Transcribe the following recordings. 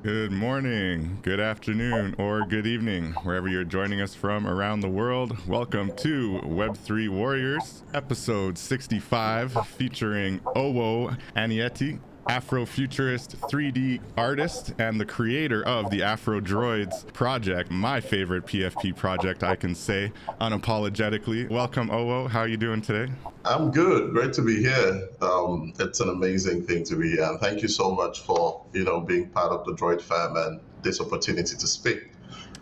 Good morning, good afternoon, or good evening, wherever you're joining us from around the world. Welcome to Web3 Warriors, episode 65, featuring Owo Anietie, Afrofuturist 3D artist and the creator of the AfroDroids project, my favorite PFP project, I can say unapologetically. Welcome, Owo. How are you doing today? I'm good. Great to be here. It's an amazing thing to be here. And thank you so much for, being part of the Droid fam and this opportunity to speak.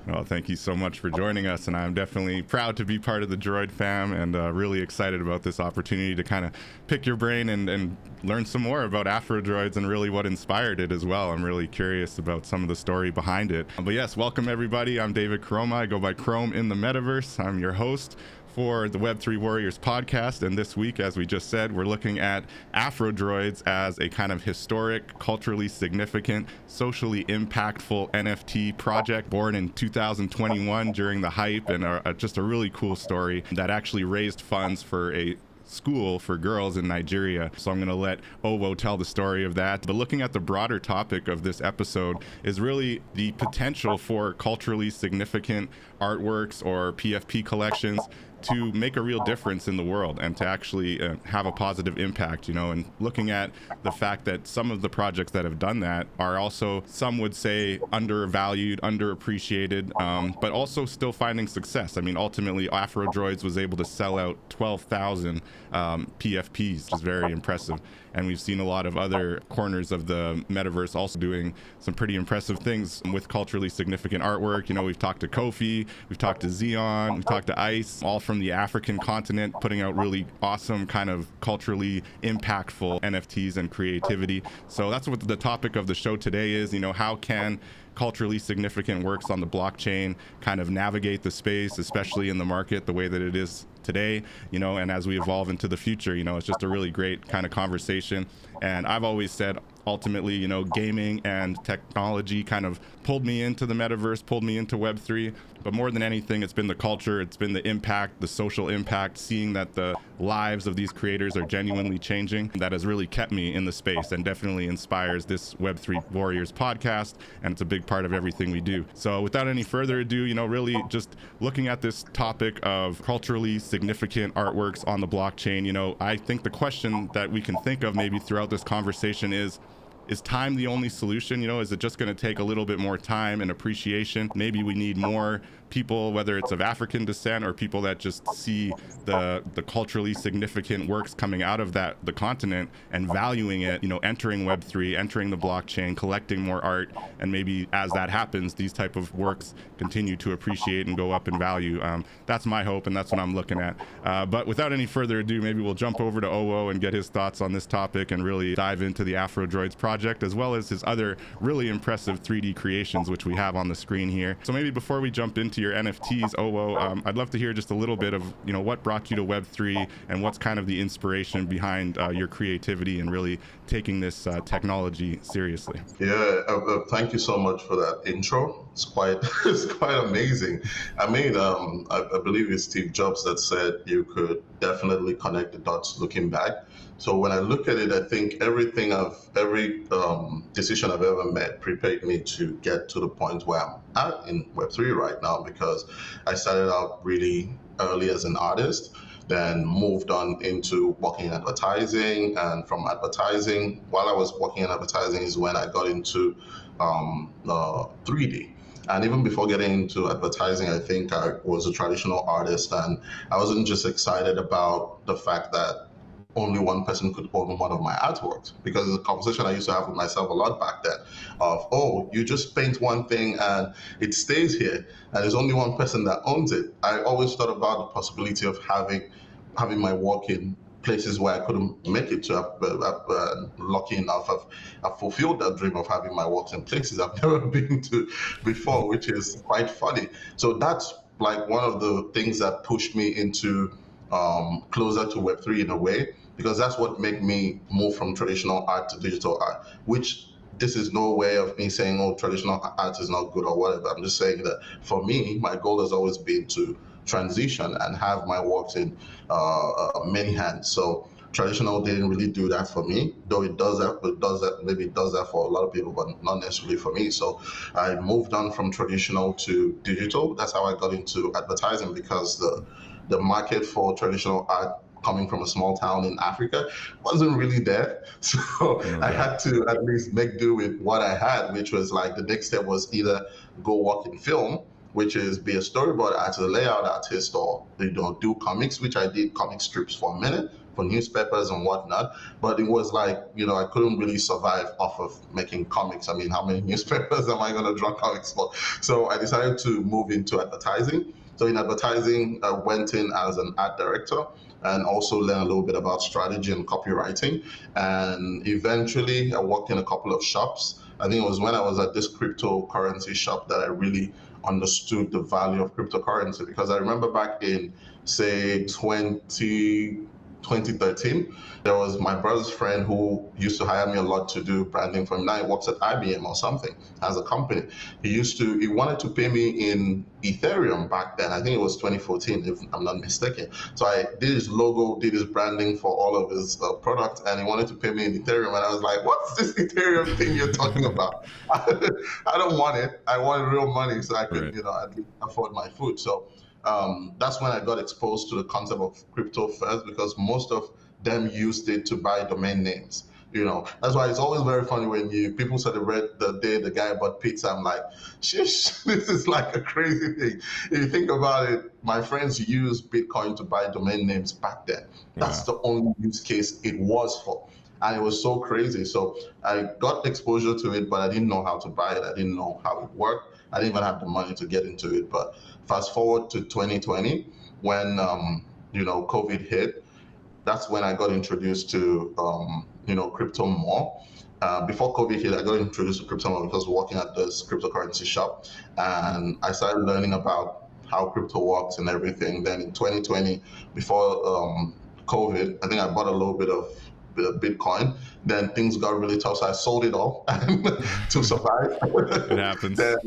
Well, thank you so much for joining us, and I'm definitely proud to be part of the Droid fam and really excited about this opportunity to kind of pick your brain and learn some more about AfroDroids and really what inspired it as well. I'm really curious about some of the story behind it. But yes, welcome everybody. I'm David Krome. I go by Krome in the metaverse. I'm your host for the Web3 Warriors podcast, and this week, as we just said, we're looking at AfroDroids as a kind of historic, culturally significant, socially impactful NFT project born in 2021 during the hype, and just a really cool story that actually raised funds for a school for girls in Nigeria. So I'm going to let Owo tell the story of that. But looking at the broader topic of this episode is really the potential for culturally significant artworks or PFP collections to make a real difference in the world and to actually have a positive impact, and looking at the fact that some of the projects that have done that are also, some would say, undervalued, underappreciated, but also still finding success. I mean, ultimately, AfroDroids was able to sell out 12,000 PFPs, which is very impressive. And we've seen a lot of other corners of the metaverse also doing some pretty impressive things with culturally significant artwork. We've talked to Kofi, we've talked to Xeon, we've talked to Ice, all from the African continent, putting out really awesome kind of culturally impactful NFTs and creativity. So that's what the topic of the show today is. How can culturally significant works on the blockchain kind of navigate the space, especially in the market the way that it is today, and as we evolve into the future, it's just a really great kind of conversation. And I've always said, ultimately, gaming and technology kind of pulled me into the metaverse, pulled me into Web3. But more than anything, it's been the culture, it's been the impact, the social impact, seeing that the lives of these creators are genuinely changing, that has really kept me in the space and definitely inspires this Web3 Warriors podcast. And it's a big part of everything we do. So without any further ado, really just looking at this topic of culturally significant artworks on the blockchain, I think the question that we can think of maybe throughout this conversation is time the only solution? Is it just going to take a little bit more time and appreciation? Maybe we need more people, whether it's of African descent or people that just see the culturally significant works coming out of the continent and valuing it, entering Web3, entering the blockchain, collecting more art. And maybe as that happens, these type of works continue to appreciate and go up in value. That's my hope, and that's what I'm looking at. But without any further ado, maybe we'll jump over to Owo and get his thoughts on this topic and really dive into the AfroDroids project, as well as his other really impressive 3D creations, which we have on the screen here. So maybe before we jump into your NFTs, Owo, I'd love to hear just a little bit of, what brought you to Web3 and what's kind of the inspiration behind your creativity and really taking this technology seriously. Yeah, thank you so much for that intro. It's quite, it's quite amazing. I mean, I believe it's Steve Jobs that said you could definitely connect the dots looking back. So when I look at it, I think every decision I've ever made prepared me to get to the point where I'm at in Web3 right now, because I started out really early as an artist, then moved on into working in advertising. And from advertising, while I was working in advertising is when I got into 3D. And even before getting into advertising, I think I was a traditional artist, and I wasn't just excited about the fact that only one person could own one of my artworks, because it's a conversation I used to have with myself a lot back then of, oh, you just paint one thing and it stays here and there's only one person that owns it. I always thought about the possibility of having my work in places where I couldn't make it to. Lucky enough, I've fulfilled that dream of having my works in places I've never been to before, which is quite funny. So that's like one of the things that pushed me into closer to Web3 in a way, because that's what made me move from traditional art to digital art, which this is no way of me saying, oh, traditional art is not good or whatever. I'm just saying that for me, my goal has always been to transition and have my works in many hands. So traditional didn't really do that for me, though it does that, maybe it does that for a lot of people, but not necessarily for me. So I moved on from traditional to digital. That's how I got into advertising, because the market for traditional art coming from a small town in Africa wasn't really there. So I had to at least make do with what I had, which was like the next step was either go work in film, which is be a storyboard artist, a layout artist, or do comics, which I did comic strips for a minute for newspapers and whatnot. But it was like, I couldn't really survive off of making comics. I mean, how many newspapers am I going to draw comics for? So I decided to move into advertising. So in advertising, I went in as an art director and also learn a little bit about strategy and copywriting. And eventually I worked in a couple of shops. I think it was when I was at this cryptocurrency shop that I really understood the value of cryptocurrency, because I remember back in, say, 2013, there was my brother's friend who used to hire me a lot to do branding for him. Now he works at IBM or something as a company. He wanted to pay me in Ethereum back then. I think it was 2014, if I'm not mistaken. So I did his logo, did his branding for all of his products, and he wanted to pay me in Ethereum. And I was like, what's this Ethereum thing you're talking about? I don't want it. I want real money so I could, at least afford my food. So that's when I got exposed to the concept of crypto first, because most of them used it to buy domain names. That's why it's always very funny when people celebrate the day the guy bought pizza. I'm like, shish, this is like a crazy thing. If you think about it, my friends used Bitcoin to buy domain names back then. That's the only use case it was for. And it was so crazy. So I got exposure to it, but I didn't know how to buy it. I didn't know how it worked. I didn't even have the money to get into it. But fast forward to 2020, when COVID hit, that's when I got introduced to crypto more. Before COVID hit, I got introduced to crypto more because working at this cryptocurrency shop, and I started learning about how crypto works and everything. Then in 2020, before COVID, I think I bought a little bit of Bitcoin. Then things got really tough, so I sold it all to survive. It happens. Then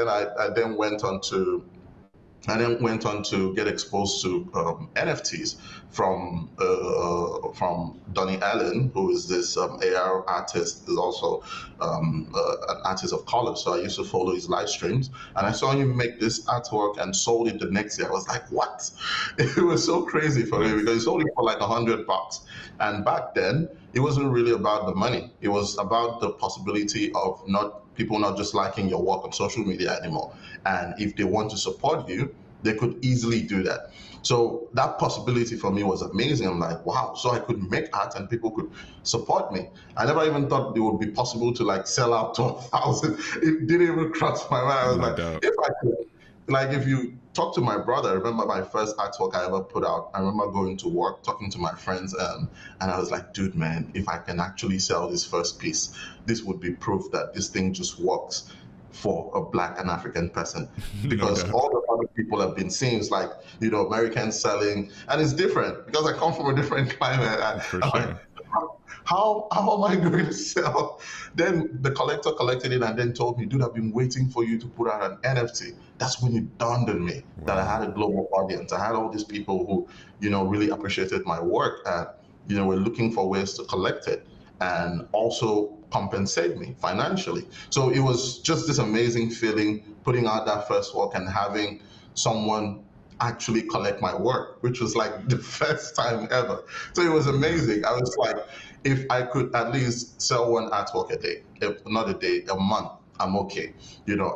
I then went on to get exposed to NFTs from Donnie Allen, who is this AR artist, is also an artist of color. So I used to follow his live streams, and I saw him make this artwork and sold it the next day. I was like, what? It was so crazy for me, because he sold it for like $100. And back then, it wasn't really about the money. It was about the possibility of people not just liking your work on social media anymore. And if they want to support you, they could easily do that. So that possibility for me was amazing. I'm like, wow, so I could make art and people could support me. I never even thought it would be possible to like sell out to 1,000. It didn't even cross my mind. I was if I could, if you talk to my brother, I remember my first artwork I ever put out. I remember going to work, talking to my friends, and I was like, dude, man, if I can actually sell this first piece, this would be proof that this thing just works for a Black and African person. Because all the other people have been seeing is like, Americans selling, and it's different because I come from a different climate. And For I'm sure. like, how am I going to sell? Then the collector collected it and then told me, dude, I've been waiting for you to put out an NFT. That's when it dawned on me that I had a global audience. I had all these people who, really appreciated my work and, were looking for ways to collect it and also compensate me financially. So it was just this amazing feeling putting out that first work and having someone actually collect my work, which was like the first time ever. So it was amazing. I was like, if I could at least sell one artwork a day, if not a day, a month, I'm okay.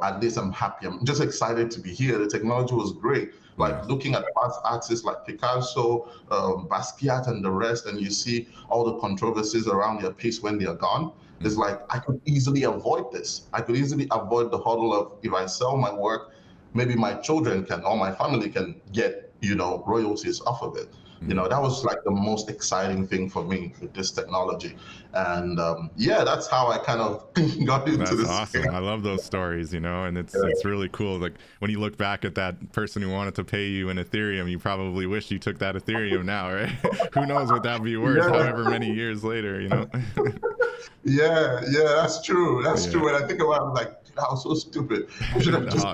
At least I'm happy. I'm just excited to be here. The technology was great. Like looking at past artists like Picasso, Basquiat, and the rest, and you see all the controversies around their piece when they are gone. It's like, I could easily avoid this. I could easily avoid the hurdle of, if I sell my work, maybe my children can, or my family can get, royalties off of it. That was like the most exciting thing for me with this technology. And that's how I kind of got into this. That's awesome. I love those stories, and it's really cool. Like when you look back at that person who wanted to pay you in Ethereum, you probably wish you took that Ethereum now, right? Who knows what that'd be worth however many years later, Yeah, that's true. That's true. When I think about it, I'm like, I was so stupid. I should have just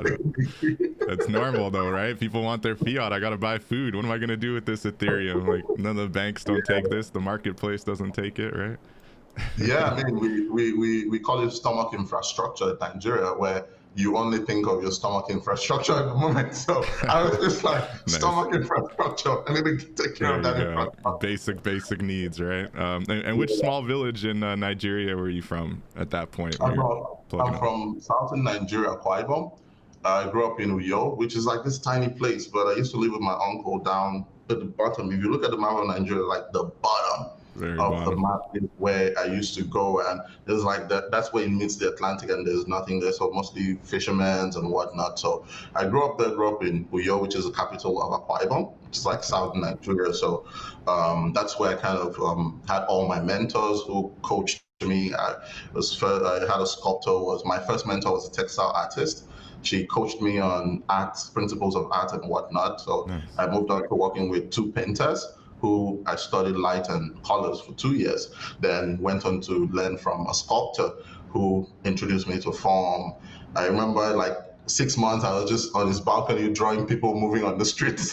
It's normal though, right? People want their fiat. I gotta buy food. What am I gonna do with this Ethereum? Like, none of the banks don't take this. The marketplace doesn't take it, right? Yeah, I mean, we call it stomach infrastructure in Nigeria, where you only think of your stomach infrastructure at the moment. So I was just like, Nice. stomach infrastructure. I need to take care of that infrastructure. Basic needs, right? And which small village in Nigeria were you from at that point? I'm from southern Nigeria, Akwa Ibom. I grew up in Uyo, which is like this tiny place, but I used to live with my uncle down at the bottom. If you look at the map of Nigeria, like the bottom of the map is where I used to go, and there's like that's where it meets the Atlantic, and there's nothing there, so mostly fishermen and whatnot. So I grew up in Uyo, which is the capital of Akwa Ibom, which is like southern Nigeria. So that's where I kind of had all my mentors who coached me. I had a sculptor, my first mentor was a textile artist. She coached me on art, principles of art and whatnot. So nice. I moved on to working with two painters who I studied light and colors for 2 years, then went on to learn from a sculptor who introduced me to form. I remember like 6 months, I was just on his balcony drawing people moving on the streets.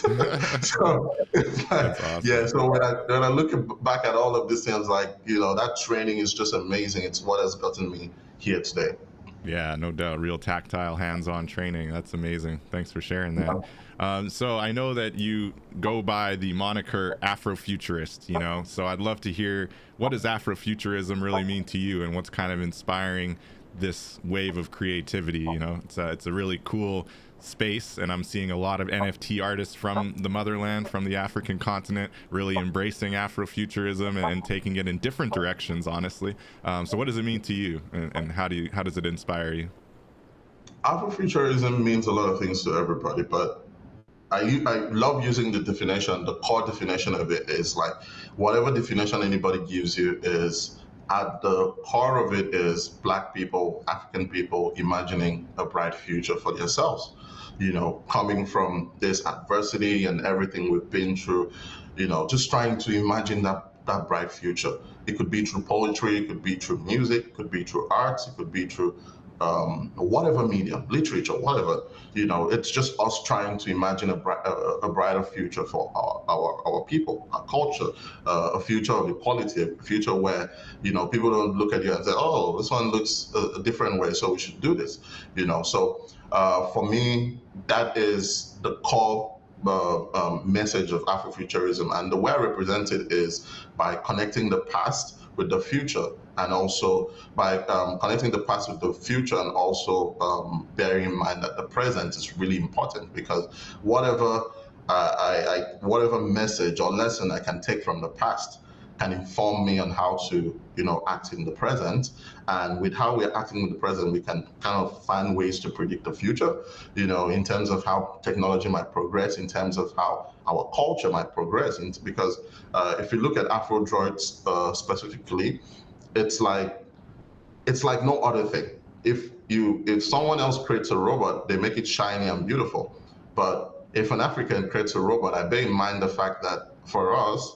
So it's like, awesome. Yeah, so when I look back at all of these things, like, you know, that training is just amazing. It's what has gotten me here today. Yeah, no doubt. Real tactile, hands-on training. That's amazing. Thanks for sharing that. So I know that you go by the moniker Afrofuturist, you know, so I'd love to hear, what does Afrofuturism really mean to you, and what's kind of inspiring this wave of creativity? You know, it's a really cool space, and I'm seeing a lot of NFT artists from the motherland, from the African continent, really embracing Afrofuturism and taking it in different directions, honestly. So what does it mean to you, and how does it inspire you? Afrofuturism means a lot of things to everybody, but I love using the definition. The core definition of it is like, whatever definition anybody gives you is, at the core of it is Black people, African people imagining a bright future for themselves. You know, coming from this adversity and everything we've been through, you know, just trying to imagine that bright future. It could be through poetry, it could be through music, it could be through arts, it could be through whatever medium, literature, whatever. You know, it's just us trying to imagine a brighter future for our people, our culture, a future of equality, a future where, you know, people don't look at you and say, oh, this one looks a different way, so we should do this. You know, so for me, that is the core message of Afrofuturism, and the way I represent it is by connecting the past with the future, and also by connecting the past with the future, and also bearing in mind that the present is really important, because whatever whatever message or lesson I can take from the past can inform me on how to, you know, act in the present. And with how we're acting in the present, we can kind of find ways to predict the future, you know, in terms of how technology might progress, in terms of how our culture might progress. Because if you look at AfroDroids specifically, it's like no other thing. If someone else creates a robot, they make it shiny and beautiful. But if an African creates a robot, I bear in mind the fact that for us,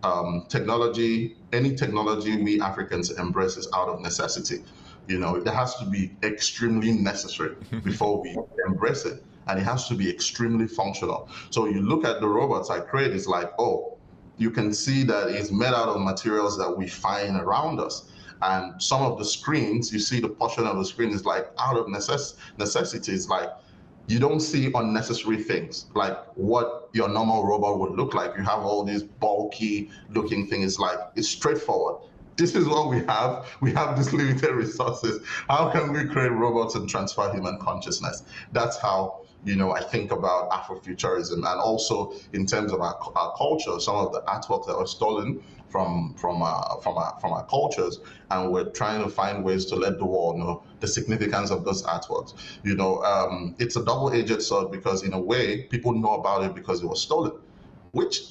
any technology we Africans embrace is out of necessity. You know, it has to be extremely necessary before we embrace it, and it has to be extremely functional. So you look at the robots I create, it's like, oh, you can see that it's made out of materials that we find around us. And some of the screens, you see the portion of the screen is like out of necessity. It's like, you don't see unnecessary things like what your normal robot would look like. You have all these bulky looking things. Like, it's straightforward. This is what we have. We have these limited resources. How can we create robots and transfer human consciousness? That's how, you know, I think about Afrofuturism. And also in terms of our culture, some of the artworks that were stolen from our cultures, and we're trying to find ways to let the world know the significance of those artworks. You know, it's a double-edged sword, because in a way, people know about it because it was stolen, which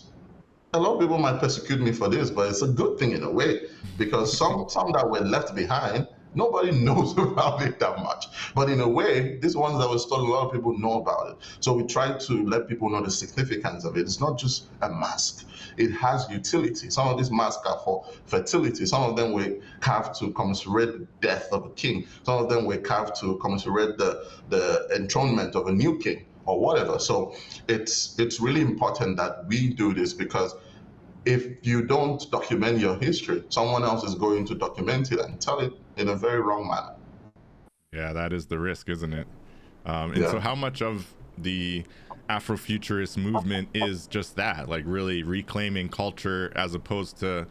a lot of people might persecute me for this, but it's a good thing in a way, because some that were left behind, nobody knows about it that much. But in a way, these ones that were stolen, a lot of people know about it. So we try to let people know the significance of it. It's not just a mask. It has utility. Some of these masks are for fertility. Some of them were carved to commemorate the death of a king. Some of them were carved to commemorate the enthronement of a new king. or whatever. So it's really important that we do this, because if you don't document your history, someone else is going to document it and tell it in a very wrong manner. Yeah, that is the risk, isn't it? And Yeah. so how much of the Afrofuturist movement is just that, like really reclaiming culture as opposed to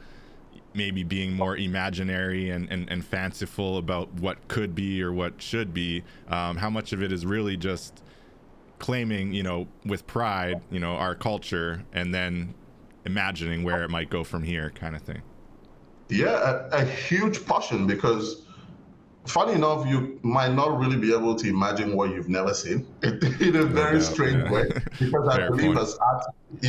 maybe being more imaginary and fanciful about what could be or what should be? How much of it is really just claiming, you know, with pride, you know, our culture, and then imagining where it might go from here, kind of thing? Yeah, a huge portion, because funny enough, you might not really be able to imagine what you've never seen in a No very doubt, strange yeah. way. Because I Fair believe point. as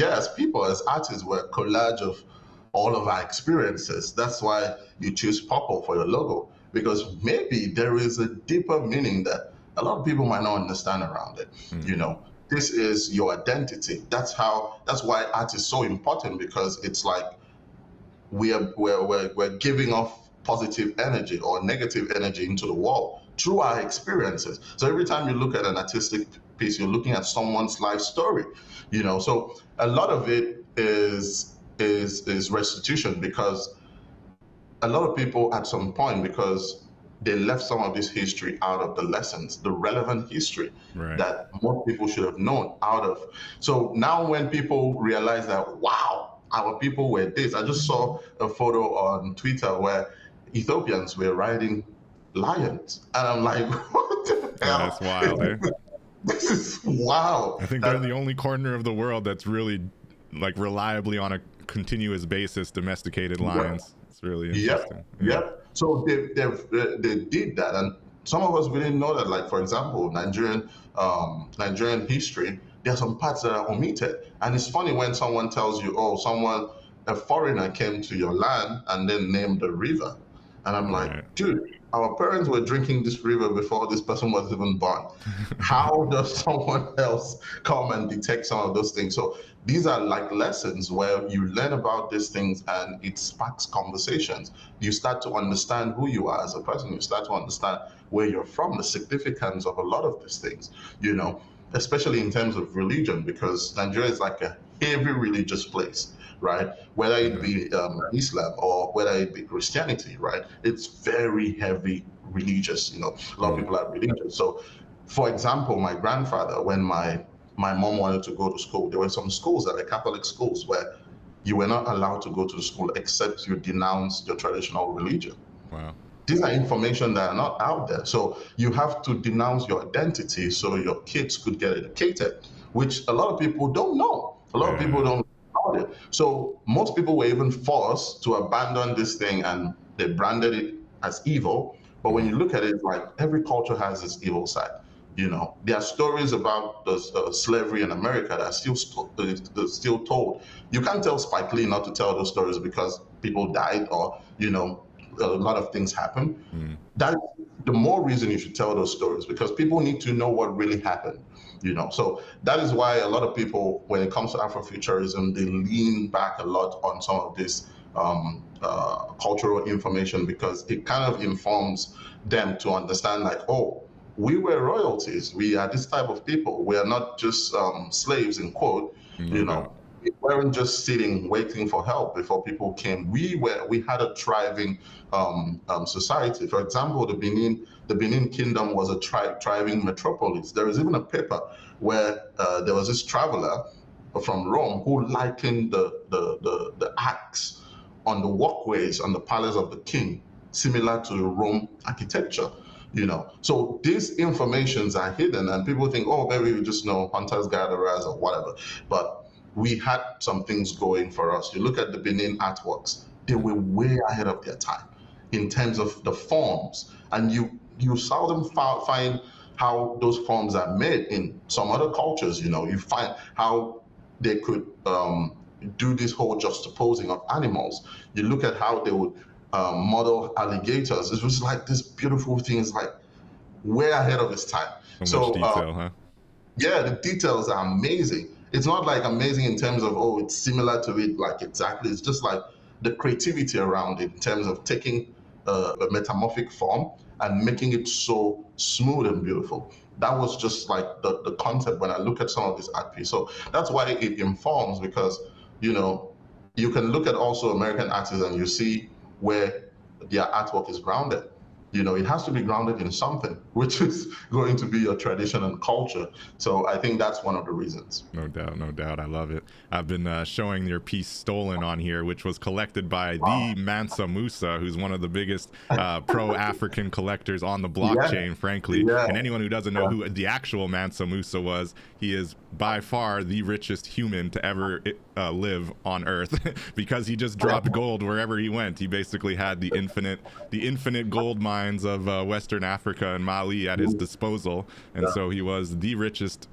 as people, as artists, we're a collage of all of our experiences. That's why you choose purple for your logo, because maybe there is a deeper meaning that a lot of people might not understand around it. You know, this is your identity. That's why art is so important, because it's like we're giving off positive energy or negative energy into the world through our experiences. So every time you look at an artistic piece, you're looking at someone's life story, you know. So a lot of it is restitution, because a lot of people at some point, because they left some of this history out of the lessons, the relevant history Right. that most people should have known out of. So now when people realize that, wow, our people were this. I just saw a photo on Twitter where Ethiopians were riding lions. And I'm like, what the Yeah, hell? it's wild, eh? This is wow. I think they're the only corner of the world that's really like reliably on a continuous basis domesticated lions. It's really interesting. Yep. So they did that, and some of us we didn't know that. Like for example, Nigerian history, there are some parts that are omitted, and it's funny when someone tells you, "Oh, a foreigner came to your land and then named the river," and I'm like, Right. dude, our parents were drinking this river before this person was even born. How does someone else come and detect some of those things? So these are like lessons where you learn about these things and it sparks conversations. You start to understand who you are as a person. You start to understand where you're from, the significance of a lot of these things, you know, especially in terms of religion, because Nigeria is like a heavy religious place, right? Whether it be Islam or whether it be Christianity, right? It's very heavy religious. You know, a lot of people are religious. So, for example, my grandfather, when my mom wanted to go to school, there were some schools that are Catholic schools where you were not allowed to go to the school except you denounced your traditional religion. Wow. These are information that are not out there. So you have to denounce your identity so your kids could get educated, which a lot of people don't know. A lot of people don't know it. So most people were even forced to abandon this thing, and they branded it as evil. But when you look at it, like every culture has its evil side. You know, there are stories about the slavery in America that are still told. You can't tell Spike Lee not to tell those stories because people died, or you know, a lot of things happen. That the more reason you should tell those stories, because people need to know what really happened. You know, so that is why a lot of people, when it comes to Afrofuturism, they lean back a lot on some of this cultural information, because it kind of informs them to understand, like, oh, we were royalties. We are this type of people. We are not just slaves, in quote. No You doubt. know, we weren't just sitting waiting for help before people came. We had a thriving society. For example, the Benin Kingdom was a thriving metropolis. There is even a paper where there was this traveler from Rome who likened the acts on the walkways on the palace of the king, similar to Rome architecture. You know, so these informations are hidden, and people think, oh, maybe we just know hunters gatherers or whatever. But we had some things going for us. You look at the Benin artworks; they were way ahead of their time in terms of the forms, and you seldom find how those forms are made in some other cultures. You know, you find how they could do this whole juxtaposing of animals. You look at how they would model alligators. It was like this beautiful thing. It's like way ahead of its time. So much So detail, huh? yeah, the details are amazing. It's not like amazing in terms of, oh, it's similar to it, like exactly. It's just like the creativity around it in terms of taking a metamorphic form and making it so smooth and beautiful. that was just like the concept when I look at some of these art pieces. So that's why it informs, because, you know, you can look at also American artists and you see where their artwork is grounded. You know, it has to be grounded in something, which is going to be your tradition and culture. So I think that's one of the reasons. No doubt, no doubt. I love it. I've been showing your piece Stolen on here, which was collected by the Mansa Musa, who's one of the biggest pro-African collectors on the blockchain, frankly. And anyone who doesn't know who the actual Mansa Musa was, he is by far the richest human to ever live on Earth because he just dropped gold wherever he went. He basically had the infinite gold mines of Western Africa and Mali at his disposal, and so he was the richest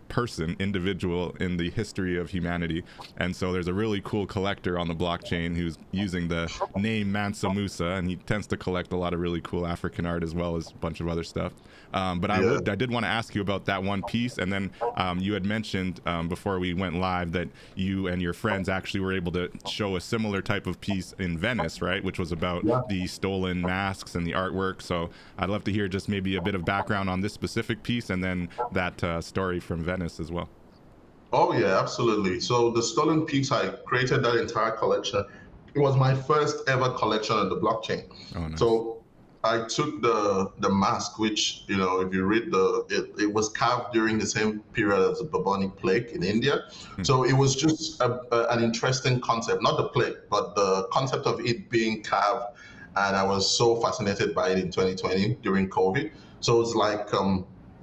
individual in the history of humanity. And so there's a really cool collector on the blockchain who's using the name Mansa Musa, and he tends to collect a lot of really cool African art as well as a bunch of other stuff. But I did want to ask you about that one piece, and then you had mentioned before we went live that you and your friends actually were able to show a similar type of piece in Venice, right, which was about the stolen masks and the artwork. So I'd love to hear just maybe a bit of background on this specific piece and then that story from Venice as well. Oh yeah, absolutely. So the stolen piece, I created that entire collection. It was my first ever collection on the blockchain. Oh, nice. So I took the mask, which, you know, if you read it was carved during the same period as the bubonic plague in India. So it was just an interesting concept, not the plague, but the concept of it being carved. And I was so fascinated by it in 2020 during COVID. So it's like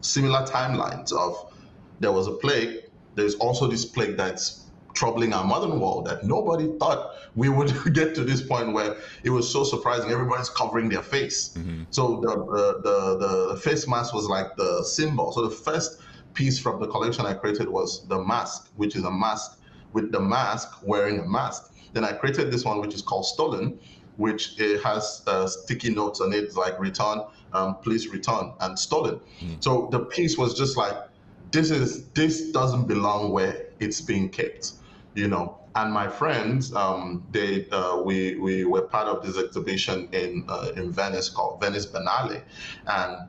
similar timelines of there was a plague. There's also this plague that's troubling our modern world that nobody thought we would get to this point where it was so surprising. Everybody's covering their face. So the face mask was like the symbol. So the first piece from the collection I created was the mask, which is a mask with the mask wearing a mask. Then I created this one, which is called Stolen, which it has sticky notes on it, like return, please return, and stolen. So the piece was just like, this doesn't belong where it's being kept, you know. And my friends, we were part of this exhibition in Venice called Venice Biennale, and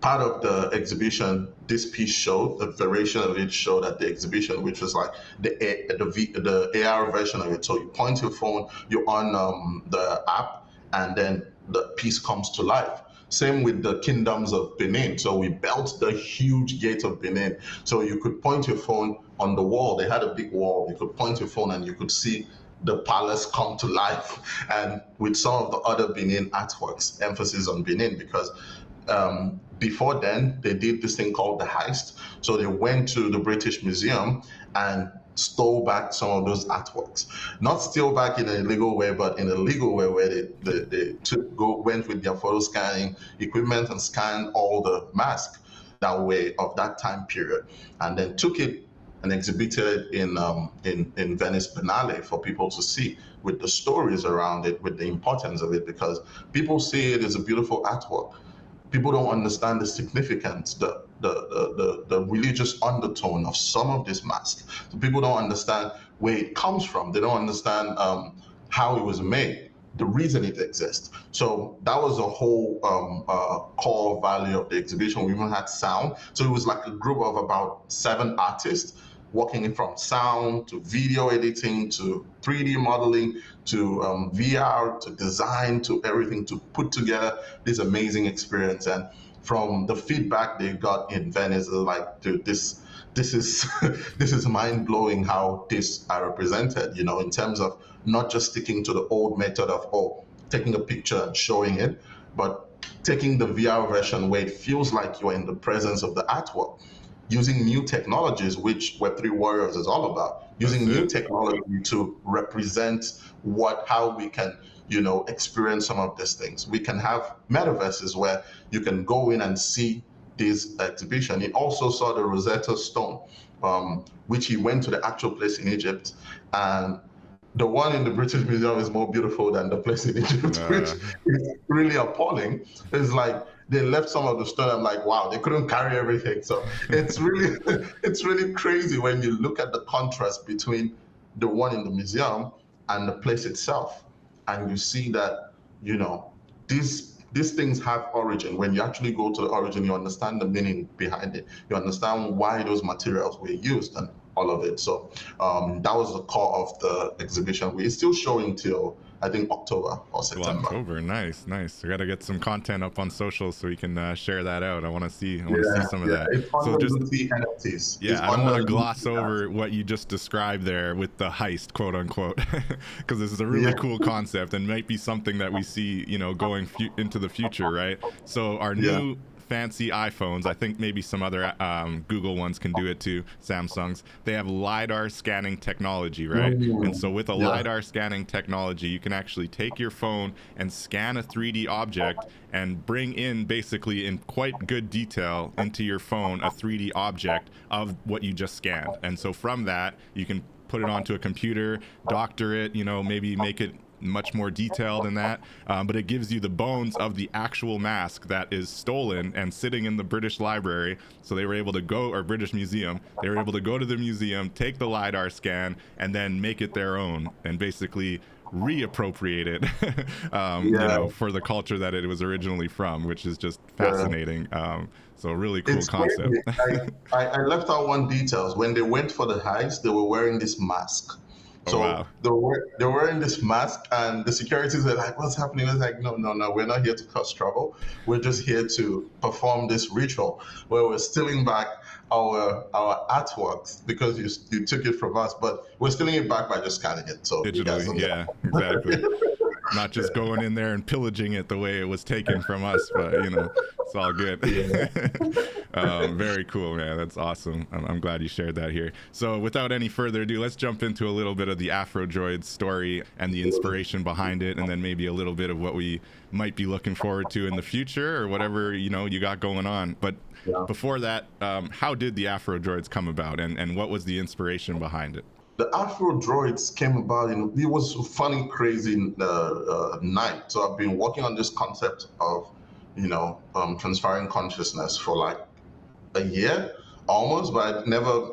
part of the exhibition, this piece showed, a variation of it showed at the exhibition, which was like the AR version of it. So you point your phone, you're on the app, and then the piece comes to life. Same with the kingdoms of Benin. So we built the huge gate of Benin. So you could point your phone on the wall. They had a big wall. You could point your phone and you could see the palace come to life. And with some of the other Benin artworks, emphasis on Benin, because before then, they did this thing called the heist. So they went to the British Museum and stole back some of those artworks. Not steal back in an illegal way, but in a legal way, where they went with their photo scanning equipment and scanned all the masks that way of that time period, and then took it and exhibited in Venice Biennale for people to see, with the stories around it, with the importance of it, because people see it as a beautiful artwork. People don't understand the significance, the religious undertone of some of this mask. So people don't understand where it comes from. They don't understand how it was made, the reason it exists. So that was a whole core value of the exhibition. We even had sound. So it was like a group of about 7 artists working from sound to video editing to 3D modeling to VR to design to everything to put together this amazing experience. And from the feedback they got in Venice, like, dude, this is this is mind blowing how this are represented. You know, in terms of not just sticking to the old method of taking a picture and showing it, but taking the VR version where it feels like you're in the presence of the artwork. Using new technologies, which Web3 Warriors is all about, using new technology to represent how we can, you know, experience some of these things. We can have metaverses where you can go in and see this exhibition. He also saw the Rosetta Stone, which he went to the actual place in Egypt, and the one in the British Museum is more beautiful than the place in Egypt, which is really appalling. It's like they left some of the stone. I'm like, wow, they couldn't carry everything. So it's really crazy when you look at the contrast between the one in the museum and the place itself, and you see that, you know, this these things have origin. When you actually go to the origin, you understand the meaning behind it. You understand why those materials were used and all of it. So that was the core of the exhibition. We're still showing till I think October or September. October, nice. I gotta get some content up on social so we can share that out. I want to see some of that. It's So just NFTs. Yeah, I don't want to gloss over what you just described there with the heist, quote unquote, because this is a really cool concept and might be something that we see, going into the future, right? So our new fancy iPhones, I think maybe some other Google ones can do it too, Samsung's, they have LiDAR scanning technology, right? And so with a LiDAR scanning technology, you can actually take your phone and scan a 3D object and bring in basically in quite good detail into your phone a 3D object of what you just scanned. And so from that, you can put it onto a computer, doctor it, maybe make it much more detailed than that, but it gives you the bones of the actual mask that is stolen and sitting in the British Library. So they were able to go, or British Museum, they were able to go to the museum, take the LiDAR scan, and then make it their own and basically reappropriate it for the culture that it was originally from, which is just fascinating. So a really cool concept. I left out one details. When they went for the heist, they were wearing this mask. So they were wearing this mask, and the securities were like, "What's happening?" I was like, "No, we're not here to cause trouble. We're just here to perform this ritual where we're stealing back our artworks because you took it from us, but we're stealing it back by just scanning it." So digitally, exactly. Not just going in there and pillaging it the way it was taken from us, but it's all good. Very cool, man. That's awesome. I'm glad you shared that here. So without any further ado, let's jump into a little bit of the AfroDroids story and the inspiration behind it, and then maybe a little bit of what we might be looking forward to in the future, or whatever you got going on. But before that, how did the AfroDroids come about, and what was the inspiration behind it? The AfroDroids came about it was a funny, crazy night. So I've been working on this concept of, transferring consciousness for like a year almost, but I never,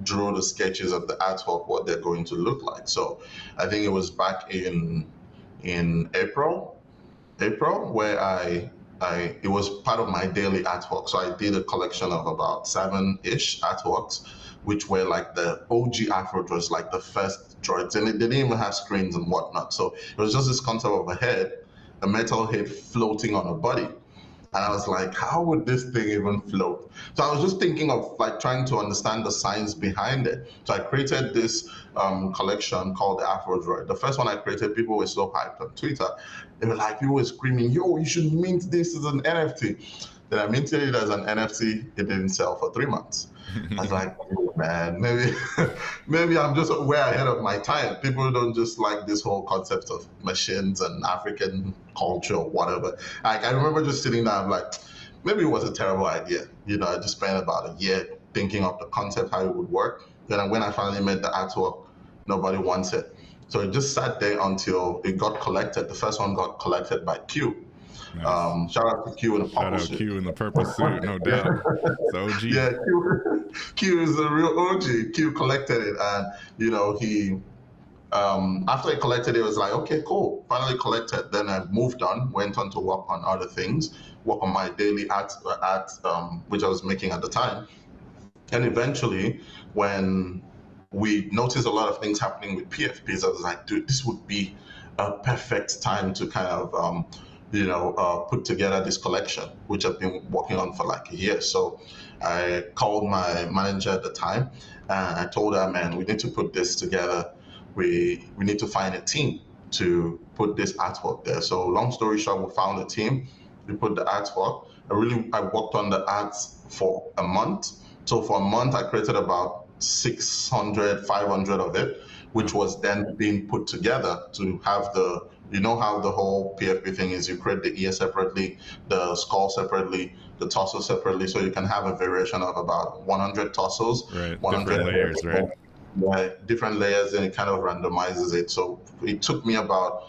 drew the sketches of the artwork, what they're going to look like. So I think it was back in April, where it was part of my daily artwork. So I did a collection of about 7-ish artworks, which were like the OG AfroDroids, like the first droids. And they didn't even have screens and whatnot. So it was just this concept of a metal head floating on a body. And I was like, how would this thing even float? So I was just thinking of like trying to understand the science behind it. So I created this collection called the AfroDroid. The first one I created, people were so hyped on Twitter. They were like, people were screaming, "Yo, you should mint this as an NFT." Then I minted it as an NFT. It didn't sell for 3 months. I was like, oh, man, maybe I'm just way ahead of my time. People don't just like this whole concept of machines and African culture or whatever. Like, I remember just sitting there, I'm like, maybe it was a terrible idea. I just spent about a year thinking of the concept, how it would work. Then when I finally made the artwork, nobody wants it. So it just sat there until it got collected. The first one got collected by Q. Nice. Shout out to Q in the purple suit. Q in the purple suit, no doubt. It's OG. Yeah, Q is the real OG. Q collected it, and he after he collected it, was like, okay, cool, finally collected. Then I moved on, went on to work on other things, work on my daily art, which I was making at the time, and eventually, when we noticed a lot of things happening with PFPs, I was like, dude, this would be a perfect time to kind of put together this collection, which I've been working on for like a year. So I called my manager at the time, and I told her, man, we need to put this together. We need to find a team to put this artwork there. So long story short, we found a team. We put the artwork. I worked on the arts for a month. So for a month, I created about 600, 500 of it, which was then being put together to have how the whole PFP thing is. You create the ear separately, the skull separately, the torso separately, so you can have a variation of about 100 torsos, right? 100 different layers, right? Right, different layers, and it kind of randomizes it. So it took me about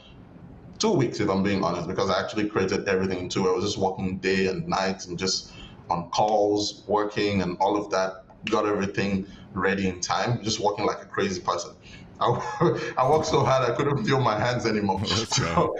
2 weeks, if I'm being honest, because I actually created everything in 2 weeks. I was just working day and night and just on calls, working and all of that, got everything ready in time, just working like a crazy person. I worked so hard I couldn't feel my hands anymore. Let's go. So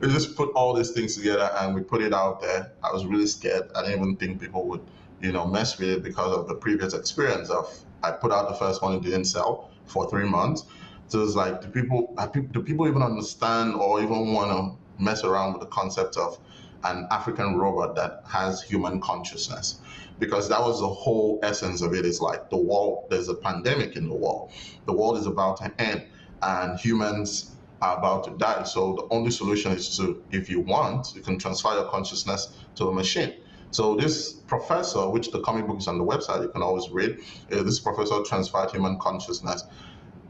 we just put all these things together and we put it out there. I was really scared. I didn't even think people would, mess with it because of the previous experience of I put out the first one, it didn't sell for 3 months. So it's like, do people even understand or even want to mess around with the concept of an African robot that has human consciousness? Because that was the whole essence of it. It's like the world, there's a pandemic in the world. The world is about to end and humans are about to die. So the only solution is to, if you want, you can transfer your consciousness to a machine. So this professor, which the comic book is on the website, you can always read, this professor transferred human consciousness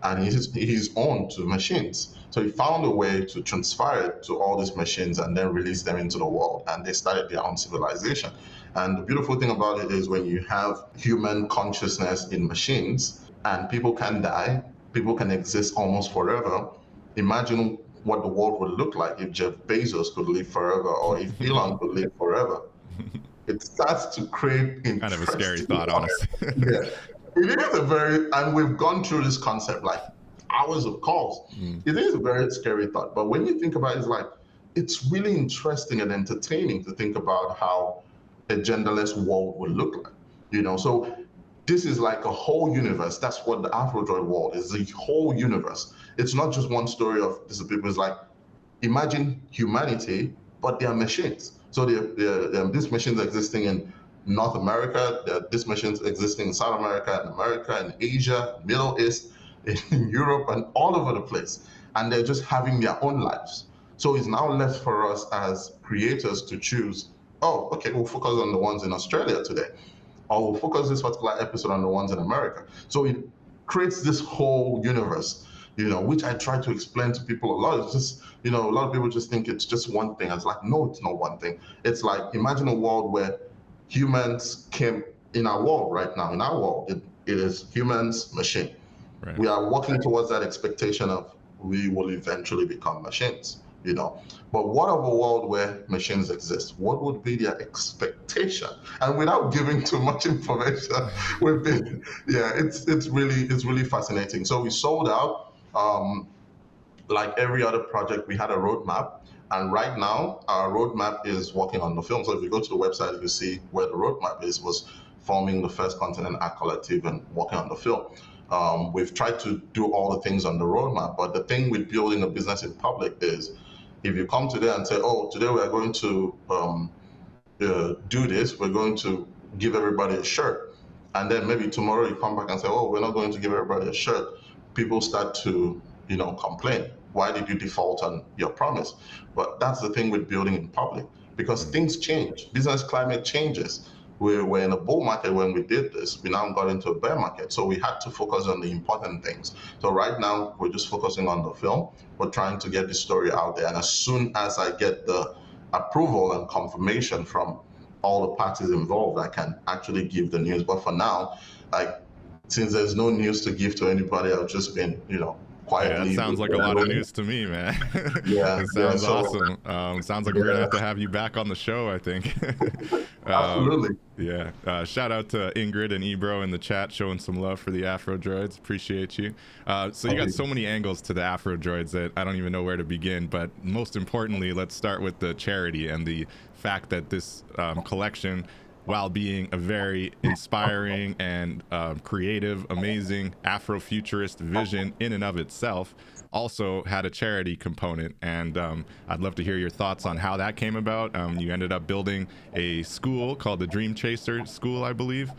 and his own to machines. So he found a way to transfer it to all these machines and then release them into the world. And they started their own civilization. And the beautiful thing about it is when you have human consciousness in machines and people can die, people can exist almost forever. Imagine what the world would look like if Jeff Bezos could live forever or if Elon could live forever. It starts to create kind of a scary thought, honestly. Yeah. It is and we've gone through this concept like hours of calls. It is a very scary thought. But when you think about it, it's really interesting and entertaining to think about how a genderless world would look like. So this is like a whole universe. That's what the AfroDroid world is, the whole universe. It's not just one story of these people. It's like, imagine humanity, but they are machines. So these machines existing in North America, these machines existing in South America, and Asia, Middle East, in Europe, and all over the place. And they're just having their own lives. So it's now left for us as creators to choose, oh, okay, we'll focus on the ones in Australia today, or we'll focus this particular episode on the ones in America. So it creates this whole universe, which I try to explain to people a lot. It's just, a lot of people just think it's just one thing. It's like, no, it's not one thing. It's like, imagine a world where humans came in our world right now. In our world, it is humans, machine. Right. We are working towards that expectation of we will eventually become machines, But what of a world where machines exist? What would be their expectation? And without giving too much information, it's really fascinating. So we sold out. Like every other project, we had a roadmap. And right now, our roadmap is working on the film. So if you go to the website, you see where the roadmap was forming the first continent art collective and working on the film. We've tried to do all the things on the roadmap, but the thing with building a business in public is if you come today and say, oh, today we are going to do this, we're going to give everybody a shirt. And then maybe tomorrow you come back and say, oh, we're not going to give everybody a shirt. People start to, complain. Why did you default on your promise? But that's the thing with building in public, because things change. Business climate changes. We were in a bull market when we did this. We now got into a bear market. So we had to focus on the important things. So right now, we're just focusing on the film. We're trying to get the story out there. And as soon as I get the approval and confirmation from all the parties involved, I can actually give the news. But for now, since there's no news to give to anybody, I've just been, quietly. Yeah, that sounds like a lot of news to me, man. Yeah, it sounds awesome. Sounds like we're gonna have to have you back on the show, I think. Absolutely. Yeah. Shout out to Ingrid and Ebro in the chat showing some love for the AfroDroids. Appreciate you. So you got so many angles to the AfroDroids that I don't even know where to begin. But most importantly, let's start with the charity and the fact that this collection, while being a very inspiring and creative, amazing Afrofuturist vision in and of itself, also had a charity component. And I'd love to hear your thoughts on how that came about. You ended up building a school called the Dream Chaser School, I believe,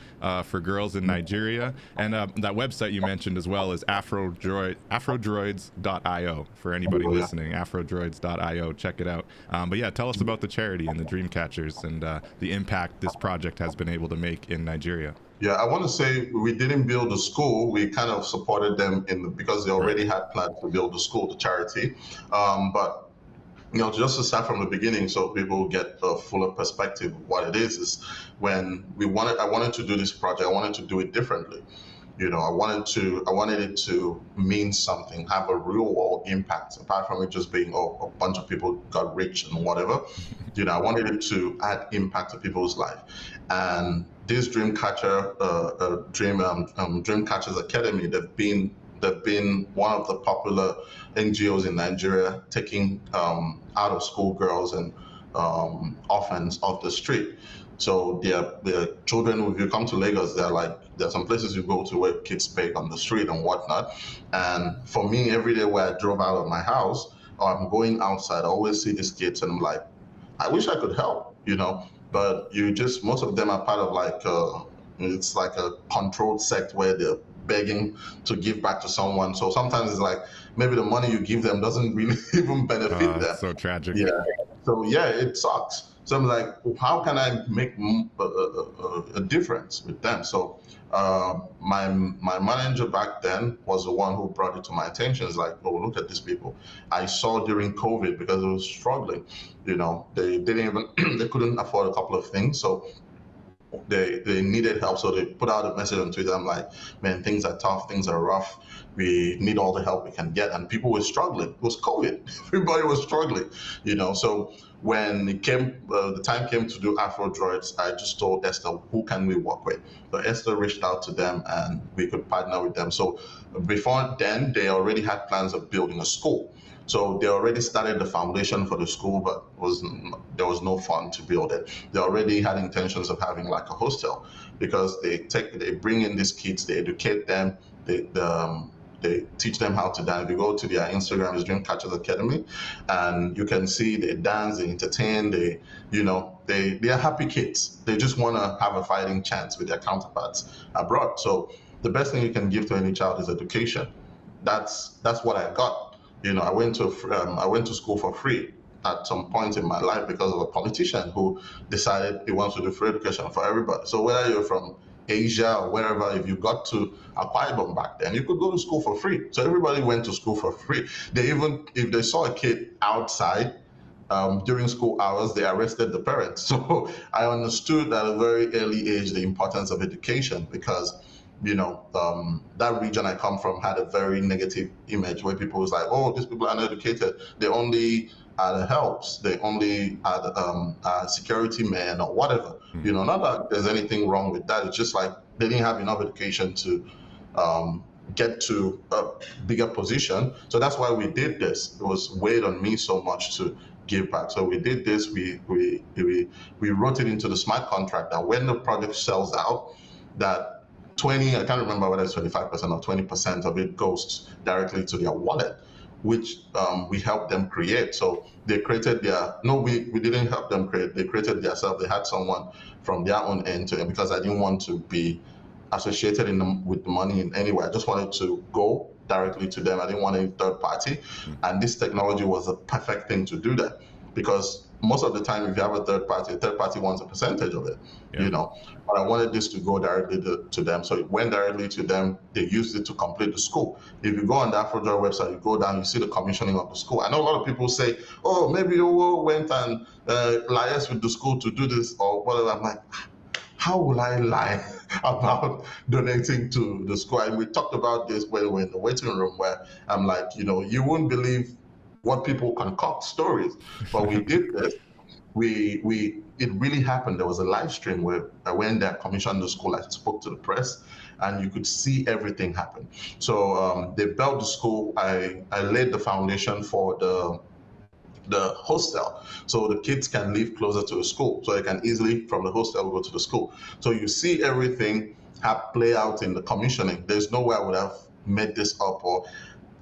for girls in Nigeria. And that website you mentioned as well is AfroDroids.io for anybody listening, AfroDroids.io. Check it out. But yeah, tell us about the charity and the Dream Catchers and the impact this project has been able to make in Nigeria. Yeah, I want to say we didn't build the school. We kind of supported them because they already had plans to build the school, the charity. But just to start from the beginning, so people get a fuller perspective of what it is when I wanted to do this project, I wanted to do it differently. I wanted it to mean something, have a real world impact, apart from it just being a bunch of people got rich and whatever. I wanted it to add impact to people's life. And this Dreamcatcher, Dream Catchers Academy, they've been they've been one of the popular NGOs in Nigeria taking out of school girls and orphans off the street. So their children, if you come to Lagos, there are some places you go to where kids beg on the street and whatnot. And for me, every day where I drove out of my house or I'm going outside, I always see these kids and I'm like, I wish I could help, but most of them are part of it's like a controlled sect where they're begging to give back to someone. So sometimes it's like maybe the money you give them doesn't really even benefit them. So tragic. Yeah. So yeah, it sucks. So I'm like, how can I make a difference with them? So my manager back then was the one who brought it to my attention. It's like, oh, look at these people. I saw during COVID because it was struggling. They didn't even they couldn't afford a couple of things. So they needed help, so they put out a message on Twitter. I'm like, man, things are tough, things are rough. We need all the help we can get, and people were struggling. It was COVID. Everybody was struggling, So when the time came to do AfroDroids, I just told Esther, who can we work with? So Esther reached out to them, and we could partner with them. So before then, they already had plans of building a school. So they already started the foundation for the school, but there was no fund to build it. They already had intentions of having like a hostel, because they bring in these kids, they educate them, they teach them how to dance. If you go to their Instagram, it's Dreamcatchers Academy, and you can see they dance, they entertain, they are happy kids. They just want to have a fighting chance with their counterparts abroad. So the best thing you can give to any child is education. That's what I got. I went to school for free at some point in my life because of a politician who decided he wants to do free education for everybody. So whether you're from Asia or wherever, if you got to Akwa Ibom back then, you could go to school for free. So everybody went to school for free. If they saw a kid outside during school hours, they arrested the parents. So I understood at a very early age the importance of education, because that region I come from had a very negative image where people was like, oh, these people are uneducated. They only are the helps. They only are security men or whatever. Not that there's anything wrong with that. It's just like they didn't have enough education to get to a bigger position. So that's why we did this. It was weighed on me so much to give back. So we did this. We wrote it into the smart contract that when the project sells out, that I can't remember whether it's 25% or 20% of it goes directly to their wallet, which we helped them create. So they created we didn't help them create, they created themselves. They had someone from their own end to it, because I didn't want to be associated with the money in any way. I just wanted to go directly to them. I didn't want any third party. And this technology was a perfect thing to do that, because most of the time, if you have a third party wants a percentage of it, But I wanted this to go directly to them. So it went directly to them. They used it to complete the school. If you go on the AfroDroid website, you go down, you see the commissioning of the school. I know a lot of people say, oh, maybe Owo went and liaised with the school to do this or whatever. I'm like, how will I lie about donating to the school? And we talked about this when we were in the waiting room, where I'm like, you won't believe what people concoct stories. But we did this. It really happened. There was a live stream where I went there, commissioned the school, I spoke to the press, and you could see everything happen. So they built the school. I laid the foundation for the hostel, so the kids can live closer to the school, so they can easily from the hostel go to the school. So you see everything play out in the commissioning. There's no way I would have made this up, or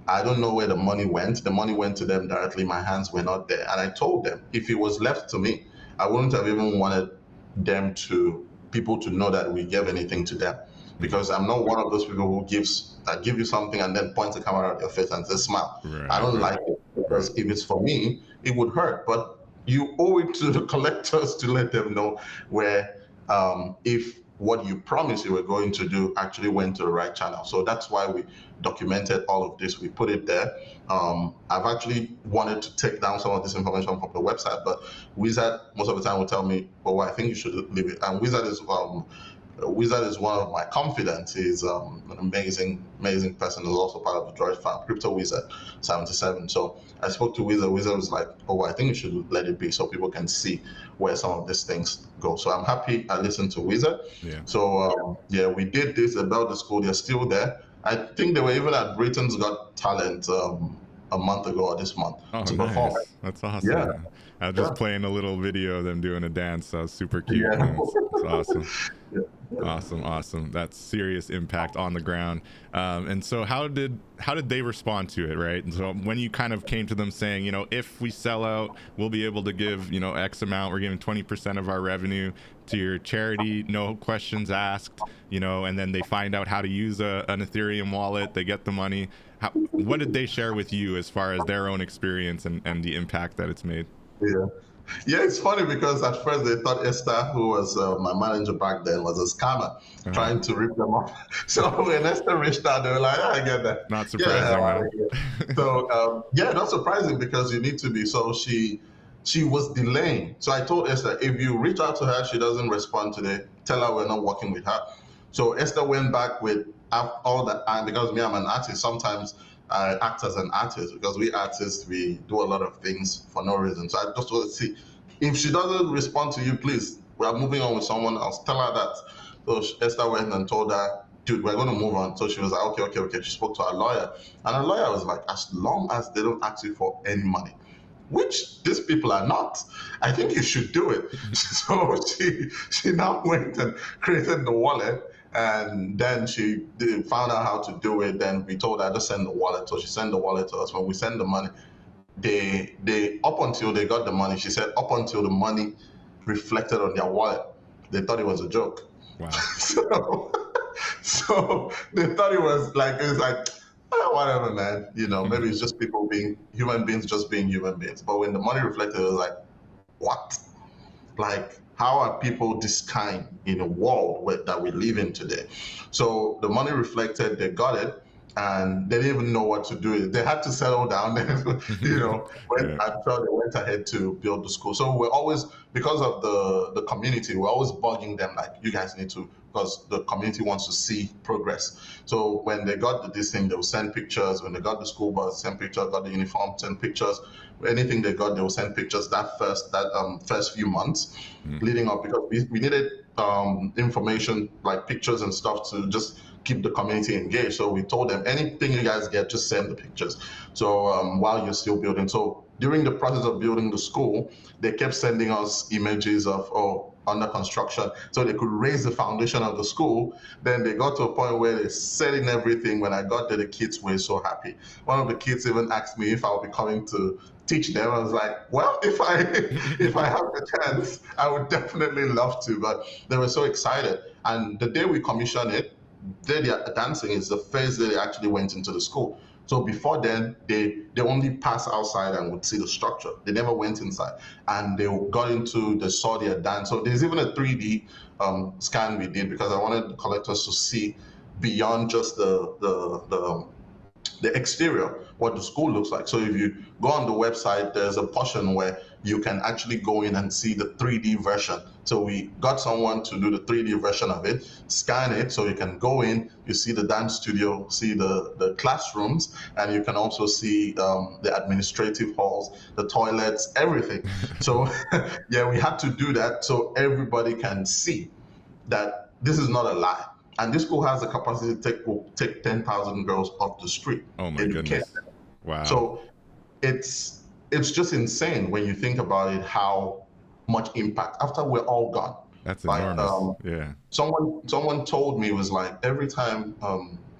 I don't know where the money went. The money went to them directly. My hands were not there. And I told them, if it was left to me, I wouldn't have even wanted people to know that we gave anything to them. Because I'm not one of those people who give you something and then point the camera at your face and say, smile. Right. I don't like it, because if it's for me, it would hurt. But you owe it to the collectors to let them know where, if what you promised you were going to do actually went to the right channel. So that's why we documented all of this. We put it there. I've actually wanted to take down some of this information from the website, but Wizard most of the time will tell me, well, I think you should leave it. And Wizard is one of my confidants. He's an amazing person. He's also part of the Droid Farm, Crypto Wizard 77. So I spoke to Wizard. Wizard was like, oh, I think you should let it be so people can see where some of these things go. So I'm happy I listened to Wizard. Yeah. So we did this about the school. They're still there. I think they were even at Britain's Got Talent a month ago or this month Oh, to perform. nice. That's awesome. Yeah, Man. I was just yeah, playing a little video of them doing a dance. That was super cute, yeah. man. It's awesome. Yeah. Awesome. That's serious impact on the ground. And so how did they respond to it, right? And so when you kind of came to them saying, if we sell out, we'll be able to give, X amount, we're giving 20% of our revenue to your charity, no questions asked, and then they find out how to use an Ethereum wallet, they get the money. What did they share with you as far as their own experience and the impact that it's made? Yeah. Yeah, it's funny because at first they thought Esther, who was my manager back then, was a scammer trying to rip them off. So when Esther reached out, they were like, I get that. Not surprising, man. So, not surprising because you need to be. So she was delaying. So I told Esther, if you reach out to her, she doesn't respond today, tell her we're not working with her. So Esther went back with all the, because me, I'm an artist, sometimes I act as an artist because we artists, we do a lot of things for no reason. So I just want to see if she doesn't respond to you, please, we are moving on with someone else. Tell her that. So Esther went and told her, dude, we're going to move on. So she was like, okay. She spoke to her lawyer. And her lawyer was like, as long as they don't ask you for any money, which these people are not, I think you should do it. So she now went and created the wallet. And then she found out how to do it. Then we told her to send the wallet. So she sent the wallet to us. When we send the money, they up until they got the money, she said up until the money reflected on their wallet, they thought it was a joke. Wow. So they thought it was like, whatever, man. Maybe it's just people being human beings, just being human beings. But when the money reflected, it was like, what? Like, how are people this kind in a world that we live in today? So the money reflected, they got it, and they didn't even know what to do. They had to settle down. I'm sure they went ahead to build the school. So we're always, because of the community, we're always bugging them like, you guys need to, because the community wants to see progress. So when they got this thing, they will send pictures. When they got the school bus, send pictures. Got the uniform, send pictures. Anything they got, they will send pictures. That first few months leading up, because we needed information like pictures and stuff to just keep the community engaged. So we told them, anything you guys get, just send the pictures. So while you're still building. So during the process of building the school, they kept sending us images of under construction, so they could raise the foundation of the school. Then they got to a point where they're selling everything. When I got there, the kids were so happy. One of the kids even asked me if I would be coming to teach them. I was like, well, if I have the chance, I would definitely love to. But they were so excited. And the day we commissioned it, they are dancing is the first day they actually went into the school. So before then, they only passed outside and would see the structure. They never went inside. And they got into, they saw their dance. So there's even a 3D scan we did, because I wanted the collectors to see beyond just the exterior, what the school looks like. So if you go on the website, there's a portion where you can actually go in and see the 3D version. So we got someone to do the 3D version of it, scan it, so you can go in, you see the dance studio, see the classrooms, and you can also see the administrative halls, the toilets, everything. So yeah, we had to do that so everybody can see that this is not a lie. And this school has the capacity to take 10,000 girls off the street. Oh my goodness! Wow. So it's just insane when you think about it, how much impact after we're all gone. That's enormous. Yeah. Someone told me, it was like, every time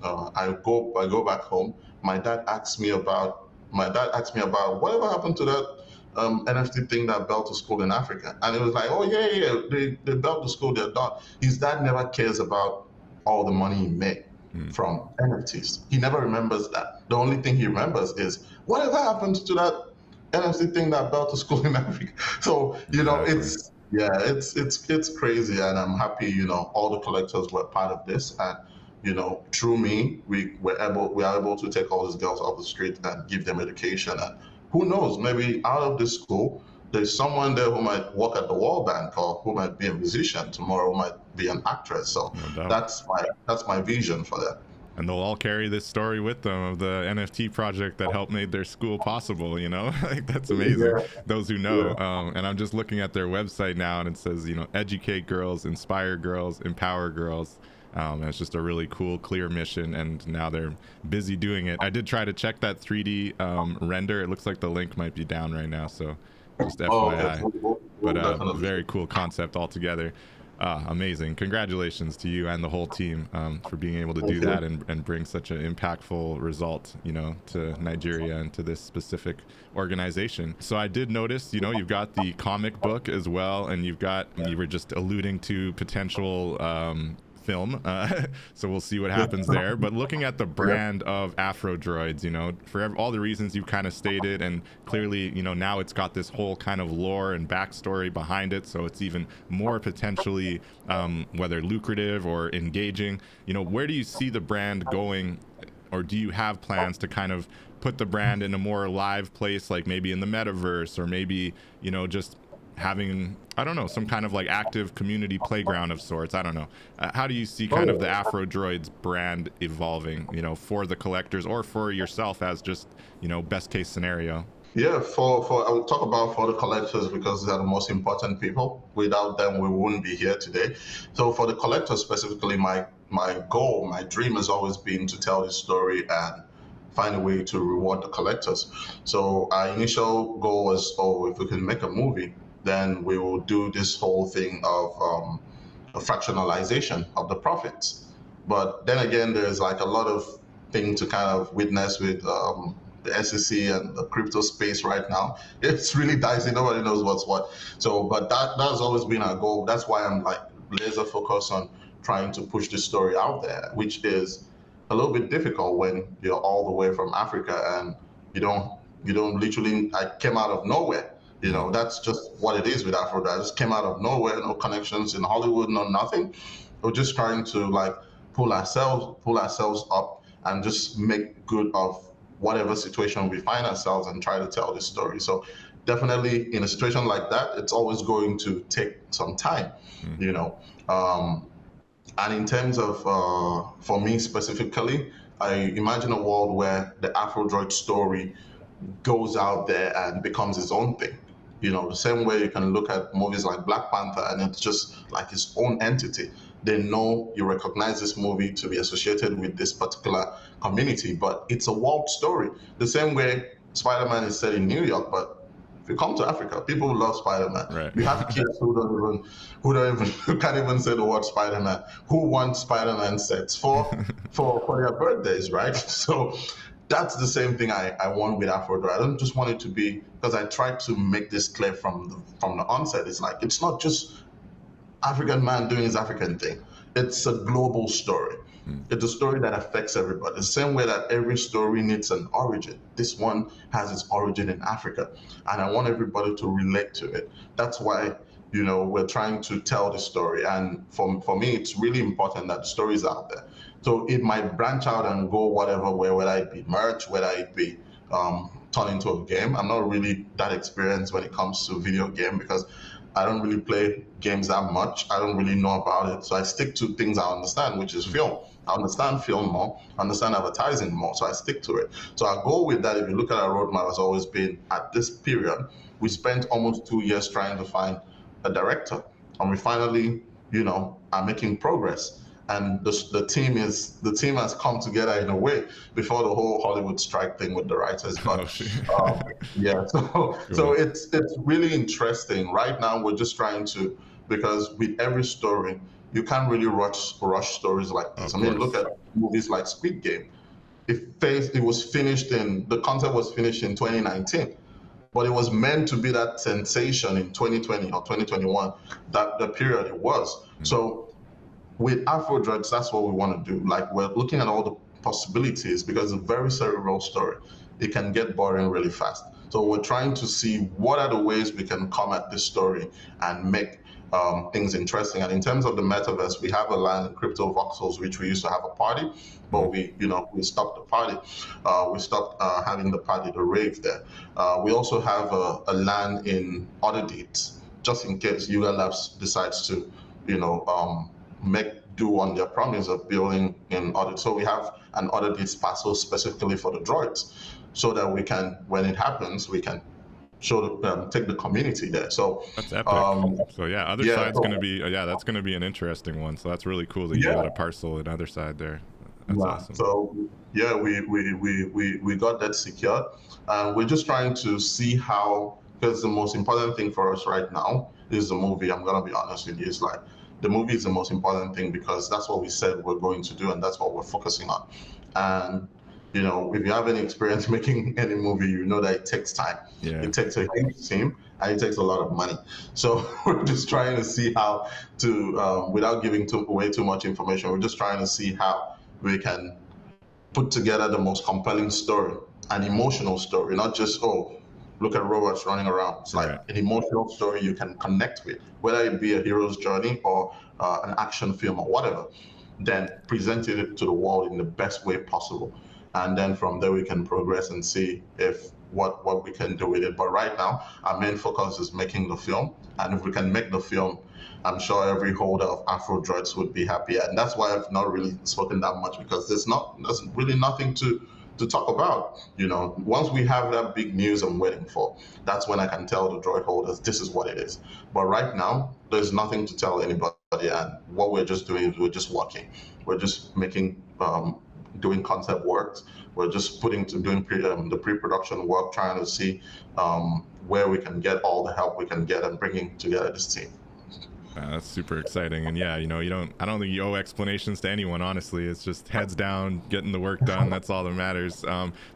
I go back home, my dad asks me about whatever happened to that NFT thing that built a school in Africa. And it was like, oh yeah, they built the school, they're done. His dad never cares about all the money he made from NFTs. He never remembers that. The only thing he remembers is whatever happened to that NFT thing that built a school in Africa. So it's crazy, and I'm happy, all the collectors were part of this, and through me, we are able to take all these girls off the street and give them education. And who knows, maybe out of this school, there's someone there who might work at the World Bank, or who might be a musician tomorrow, who might be an actress. So that's my vision for that. And they'll all carry this story with them of the NFT project that helped made their school possible, like, that's amazing. Yeah. Those who know. Yeah. And I'm just looking at their website now, and it says, educate girls, inspire girls, empower girls. And it's just a really cool, clear mission, and now they're busy doing it. I did try to check that 3D render. It looks like the link might be down right now, so just FYI. Okay. But very cool concept altogether. Amazing. Congratulations to you and the whole team for being able to do that and bring such an impactful result, to Nigeria and to this specific organization. So I did notice, you've got the comic book as well, and you were just alluding to potential film, so we'll see what happens there. But looking at the brand of AfroDroids, for all the reasons you kind of stated, and clearly, now it's got this whole kind of lore and backstory behind it, so it's even more potentially whether lucrative or engaging. Where do you see the brand going, or do you have plans to kind of put the brand in a more live place, like maybe in the metaverse, or maybe just having, I don't know, some kind of like active community playground of sorts? I don't know. How do you see kind of the AfroDroids brand evolving, for the collectors or for yourself as just, best case scenario? Yeah, I will talk about for the collectors because they're the most important people. Without them, we wouldn't be here today. So for the collectors specifically, my goal, my dream has always been to tell this story and find a way to reward the collectors. So our initial goal was, if we can make a movie, then we will do this whole thing of a fractionalization of the profits. But then again, there's like a lot of thing to kind of witness with the SEC and the crypto space right now. It's really dicey. Nobody knows what's what. So, but that's always been our goal. That's why I'm like laser focused on trying to push this story out there, which is a little bit difficult when you're all the way from Africa and you don't literally, I came out of nowhere. That's just what it is with AfroDroids. I just came out of nowhere, no connections in Hollywood, no nothing. We're just trying to like pull ourselves up and just make good of whatever situation we find ourselves and try to tell this story. So definitely in a situation like that, it's always going to take some time, and in terms of, for me specifically, I imagine a world where the AfroDroid story goes out there and becomes its own thing. The same way you can look at movies like Black Panther and it's just like its own entity. They know you recognize this movie to be associated with this particular community, but it's a world story. The same way Spider-Man is set in New York, but if you come to Africa, people love Spider-Man. Right. We have kids who can't even say the word Spider-Man, who want Spider-Man sets for their birthdays, right? So that's the same thing I want with AfroDroid. I don't just want it to be, because I tried to make this clear from the onset. It's like, it's not just African man doing his African thing. It's a global story. It's a story that affects everybody. The same way that every story needs an origin. This one has its origin in Africa, and I want everybody to relate to it. That's why, we're trying to tell the story. And for me, it's really important that the story is out there. So it might branch out and go whatever way, whether it be merch, whether it be turned into a game. I'm not really that experienced when it comes to video game because I don't really play games that much. I don't really know about it. So I stick to things I understand, which is film. I understand film more, understand advertising more, so I stick to it. So our goal with that, if you look at our roadmap, has always been, at this period, we spent almost 2 years trying to find a director. And we finally, are making progress. And the team has come together in a way before the whole Hollywood strike thing with the writers. But so it's really interesting. Right now, we're just trying to, because with every story, you can't really rush stories like this. I mean, look at movies like Squid Game. The concept was finished in 2019, but it was meant to be that sensation in 2020 or 2021, that the period it was. So with AfroDroids, that's what we want to do. Like, we're looking at all the possibilities because it's a very cerebral story. It can get boring really fast. So we're trying to see what are the ways we can come at this story and make things interesting. And in terms of the metaverse, we have a line in Crypto Voxels, which we used to have a party, but we stopped the party. We stopped having the party, the rave there. We also have a land in AutoDate, just in case Yuga Labs decides to, make do on their promise of building in audit. So we have an AutoDate parcel specifically for the droids, so that we can, when it happens, we can take the community there. So that's epic. So yeah, other yeah, side's so, gonna be that's gonna be an interesting one. So that's really cool that you yeah. got a parcel and other side there. That's Yeah. awesome. So yeah, we got that secured, and we're just trying to see how, because the most important thing for us right now is the movie. I'm gonna be honest with you. It's like the movie is the most important thing because that's what we said we're going to do, and that's what we're focusing on. And you know, if you have any experience making any movie, you know that it takes time. Yeah. It takes a huge team and it takes a lot of money. So we're just trying to see how to, without giving way too much information, we're just trying to see how we can put together the most compelling story, an emotional story, not just, oh, look at robots running around. It's like an emotional story you can connect with, whether it be a hero's journey or an action film or whatever. Then present it to the world in the best way possible. And then from there we can progress and see if what we can do with it. But right now, our main focus is making the film. And if we can make the film, I'm sure every holder of AfroDroids would be happy. And that's why I've not really spoken that much, because there's really nothing to talk about. You know, once we have that big news I'm waiting for, that's when I can tell the droid holders this is what it is. But right now, there's nothing to tell anybody, and what we're just doing is we're just working. We're just making doing concept work. We're just doing the pre-production work, trying to see where we can get all the help we can get and bringing together this team. That's super exciting. And yeah, you know, I don't think you owe explanations to anyone, honestly. It's just heads down, getting the work done. That's all that matters.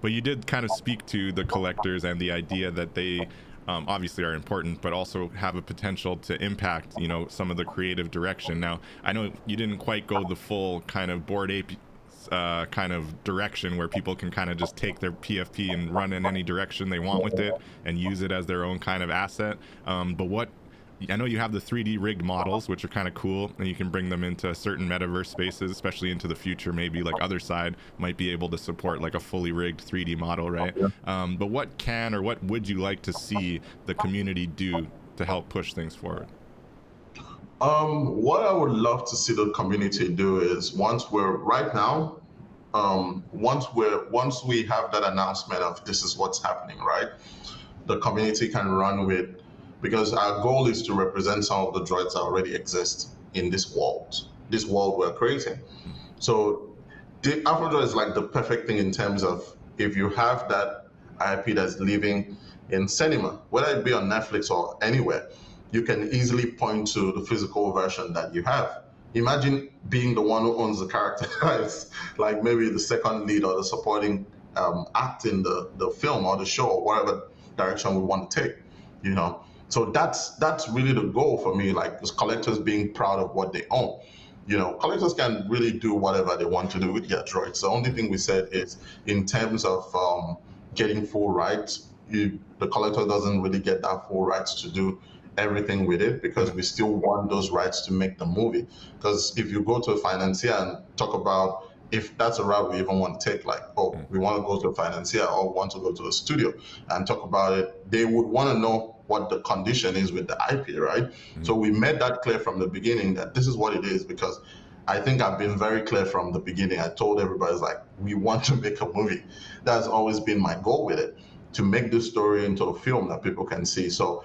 But you did kind of speak to the collectors and the idea that they obviously are important, but also have a potential to impact, you know, some of the creative direction. Now, I know you didn't quite go the full kind of Bored Ape kind of direction where people can kind of just take their PFP and run in any direction they want with it and use it as their own kind of asset. But I know you have the 3D rigged models, which are kind of cool, and you can bring them into certain metaverse spaces, especially into the future. Maybe like other side might be able to support like a fully rigged 3D model, right? But what can or what would you like to see the community do to help push things forward? What I would love to see the community do is once we have that announcement of this is what's happening, right? The community can run with, because our goal is to represent some of the droids that already exist in this world we're creating. So the AfroDroid is like the perfect thing in terms of if you have that IP that's living in cinema, whether it be on Netflix or anywhere, you can easily point to the physical version that you have. Imagine being the one who owns the character, like maybe the second lead or the supporting act in the film or the show or whatever direction we want to take, you know. So that's really the goal for me, like is collectors being proud of what they own. You know, collectors can really do whatever they want to do with their droids. The only thing we said is in terms of getting full rights, the collector doesn't really get that full rights to do everything with it, because we still want those rights to make the movie. Because if you go to a financier and talk about if that's a route we even want to take, like, oh, we want to go to a financier or want to go to a studio and talk about it, they would want to know what the condition is with the IP, right? So we made that clear from the beginning that this is what it is, because I think I've been very clear from the beginning. I told everybody, like, we want to make a movie. That's always been my goal with it, to make this story into a film that people can see. So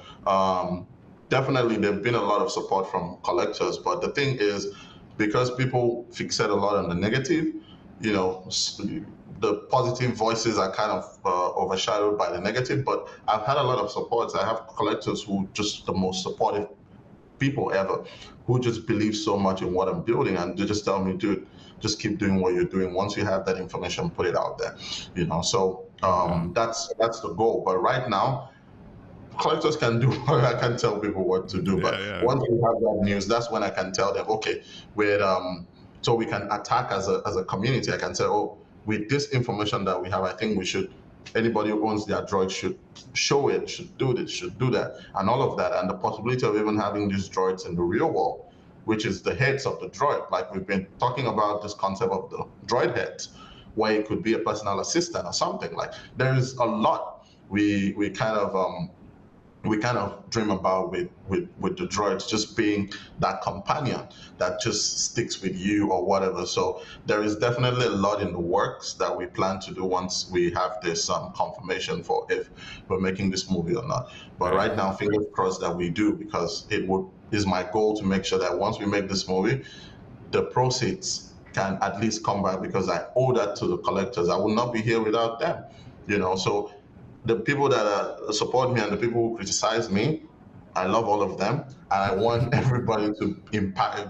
definitely there've been a lot of support from collectors, but the thing is, because people fixate a lot on the negative, you know, the positive voices are kind of overshadowed by the negative. But I've had a lot of support. I have collectors who just the most supportive people ever, who just believe so much in what I'm building, and they just tell me, dude, just keep doing what you're doing. Once you have that information, put it out there, you know. So that's the goal. But right now, collectors can do I can tell people what to do, but once we have that news, that's when I can tell them, okay, so we can attack as a community. I can say, oh, with this information that we have, I think we should, anybody who owns their droid should show it, should do this, should do that, and all of that, and the possibility of even having these droids in the real world, which is the heads of the droid. Like we've been talking about this concept of the droid heads, where it could be a personal assistant or something. Like there is a lot we kind of we kind of dream about with the droids, just being that companion that just sticks with you or whatever. So there is definitely a lot in the works that we plan to do once we have this confirmation for if we're making this movie or not. But right now, fingers crossed that we do, because is my goal to make sure that once we make this movie, the proceeds can at least come back, because I owe that to the collectors. I will not be here without them, So the people that support me and the people who criticize me, I love all of them, and I want everybody to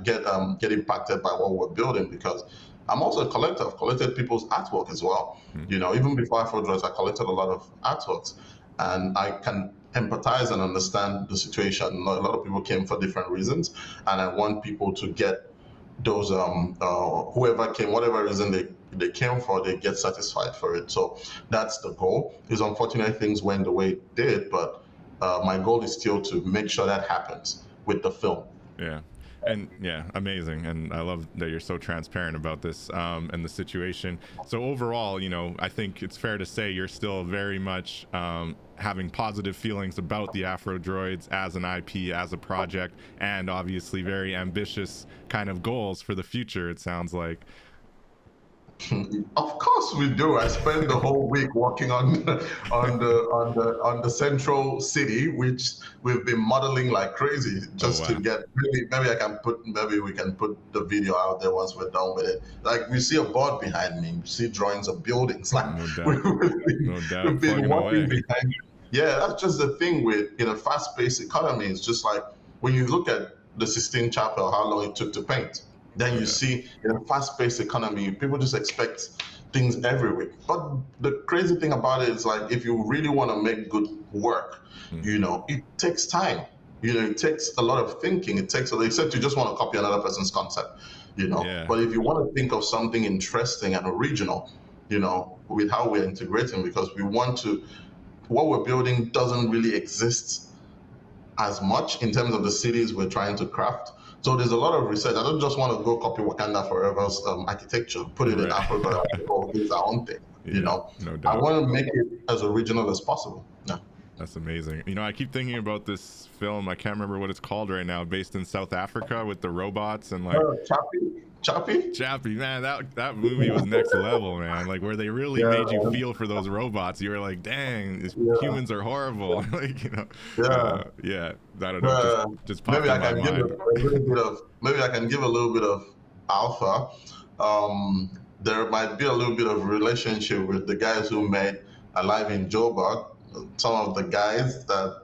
get impacted by what we're building, because I'm also a collector. I've collected people's artwork as well. Even before AfroDroids, I collected a lot of artworks, and I can empathize and understand the situation. A lot of people came for different reasons, and I want people to get those whoever came, whatever reason they came for, they get satisfied for it. So that's the goal. It's unfortunate things went the way it did, but my goal is still to make sure that happens with the film. Yeah. And yeah, amazing. And I love that you're so transparent about this and the situation. So overall, I think it's fair to say you're still very much having positive feelings about the AfroDroids as an IP, as a project, and obviously very ambitious kind of goals for the future, it sounds like. Of course we do. I spend the whole week working on the central city, which we've been modeling like crazy, just to get. Maybe we can put the video out there once we're done with it. Like, we see a board behind me, you see drawings of buildings. Like, no doubt. We've been working behind. Yeah, that's just the thing in a fast-paced economy. It's just like when you look at the Sistine Chapel, how long it took to paint. Then you see, in a fast-paced economy, people just expect things every week. But the crazy thing about it is, like, if you really want to make good work, it takes time. It takes a lot of thinking. Except you just want to copy another person's concept, But if you want to think of something interesting and original, with how we're integrating, because what we're building doesn't really exist as much in terms of the cities we're trying to craft. So there's a lot of research. I don't just want to go copy Wakanda Forever's architecture, put it in Africa, and do our own thing. No doubt. I want to make it as original as possible. Yeah. That's amazing. I keep thinking about this film. I can't remember what it's called right now, based in South Africa with the robots and like Chappie, man, that movie was next level, man. Like, where they really made you feel for those robots. You were like, dang, humans are horrible. Like, I don't know. Just popped in my mind. Maybe I can give a little bit of alpha. There might be a little bit of relationship with the guys who made Alive in Joburg. Some of the guys that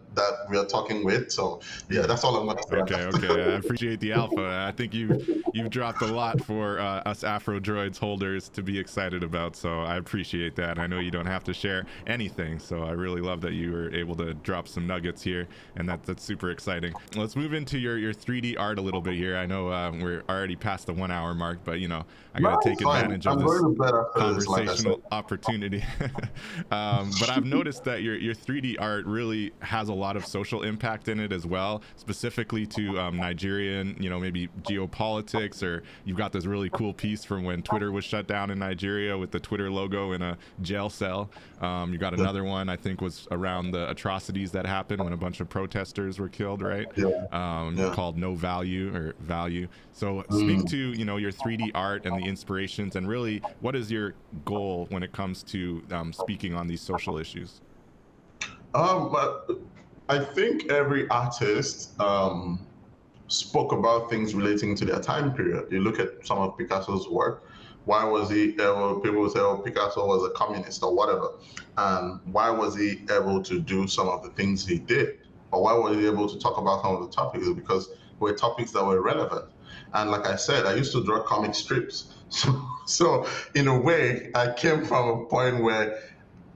we are talking with. So yeah, that's all I'm going to say. Okay. I appreciate the alpha. I think you've dropped a lot for us AfroDroids holders to be excited about. So I appreciate that. I know you don't have to share anything. So I really love that you were able to drop some nuggets here, and that's super exciting. Let's move into your 3D art a little bit here. I know we're already past the 1 hour mark, but I got to take advantage of this conversational opportunity. But I've noticed that your 3D art really has a lot of social impact in it as well, specifically to Nigerian, maybe geopolitics, or you've got this really cool piece from when Twitter was shut down in Nigeria with the Twitter logo in a jail cell. You got another one, I think, was around the atrocities that happened when a bunch of protesters were killed, right? Called No Value or Value. So speak to, your 3D art and the inspirations, and really what is your goal when it comes to speaking on these social issues? But I think every artist spoke about things relating to their time period. You look at some of Picasso's work. Why was he able? People say, "Oh, Picasso was a communist" or whatever. And why was he able to do some of the things he did? Or why was he able to talk about some of the topics? Because were topics that were relevant. And like I said, I used to draw comic strips. So in a way, I came from a point where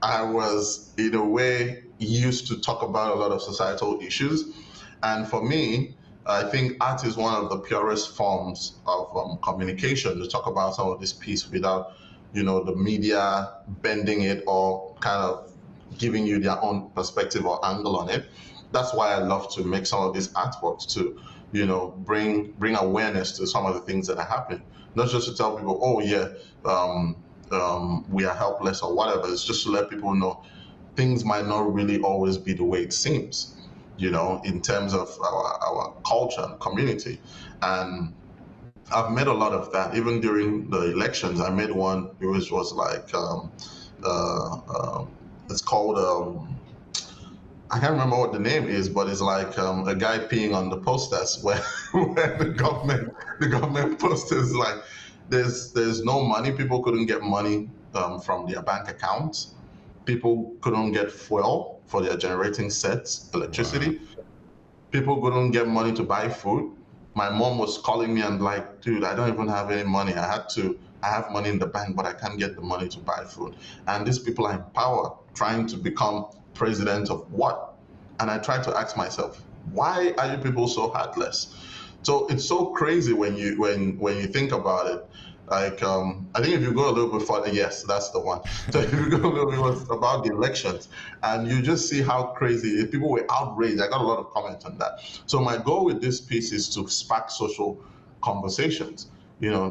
I was, in a way, used to talk about a lot of societal issues. And for me, I think art is one of the purest forms of communication, to talk about some of this piece without, the media bending it or kind of giving you their own perspective or angle on it. That's why I love to make some of these artworks to, bring awareness to some of the things that are happening. Not just to tell people, oh yeah, we are helpless or whatever. It's just to let people know things might not really always be the way it seems. in terms of our culture and community. And I've made a lot of that. Even during the elections, I made one which was like, it's called, I can't remember what the name is, but it's like a guy peeing on the posters where, where the government posters like, there's no money. People couldn't get money from their bank accounts. People couldn't get fuel for their generating sets, electricity. Wow. People couldn't get money to buy food. My mom was calling me and like, dude, I don't even have any money. I have money in the bank, but I can't get the money to buy food. And these people are in power trying to become president of what? And I try to ask myself, why are you people so heartless? So it's so crazy when you think about it. Like, I think if you go a little bit further, yes, that's the one. So if you go a little bit about the elections, and you just see how crazy people were outraged. I got a lot of comments on that. So my goal with this piece is to spark social conversations.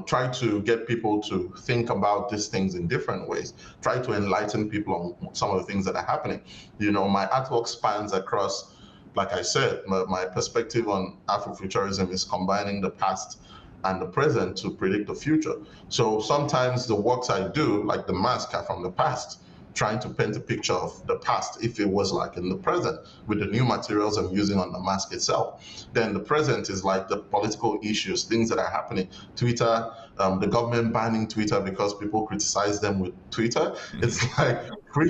Try to get people to think about these things in different ways. Try to enlighten people on some of the things that are happening. My artwork spans across, like I said, my perspective on Afrofuturism is combining the past and the present to predict the future. So sometimes the works I do, like the mask, are from the past, trying to paint a picture of the past if it was like in the present with the new materials I'm using on the mask itself. Then the present is like the political issues, things that are happening. Twitter, the government banning Twitter because people criticize them with Twitter. It's like,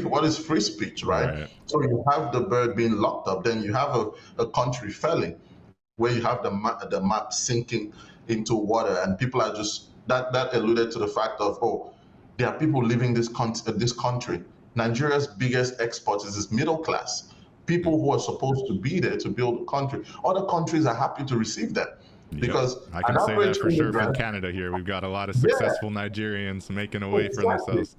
what is free speech, right? So you have the bird being locked up, then you have a country falling, where you have the map sinking into water, and people are just, that alluded to the fact of, there are people living this country. Nigeria's biggest export is this middle class. People who are supposed to be there to build a country. Other countries are happy to receive them. Because I can say that for sure from Canada here. We've got a lot of successful Nigerians making a way for themselves.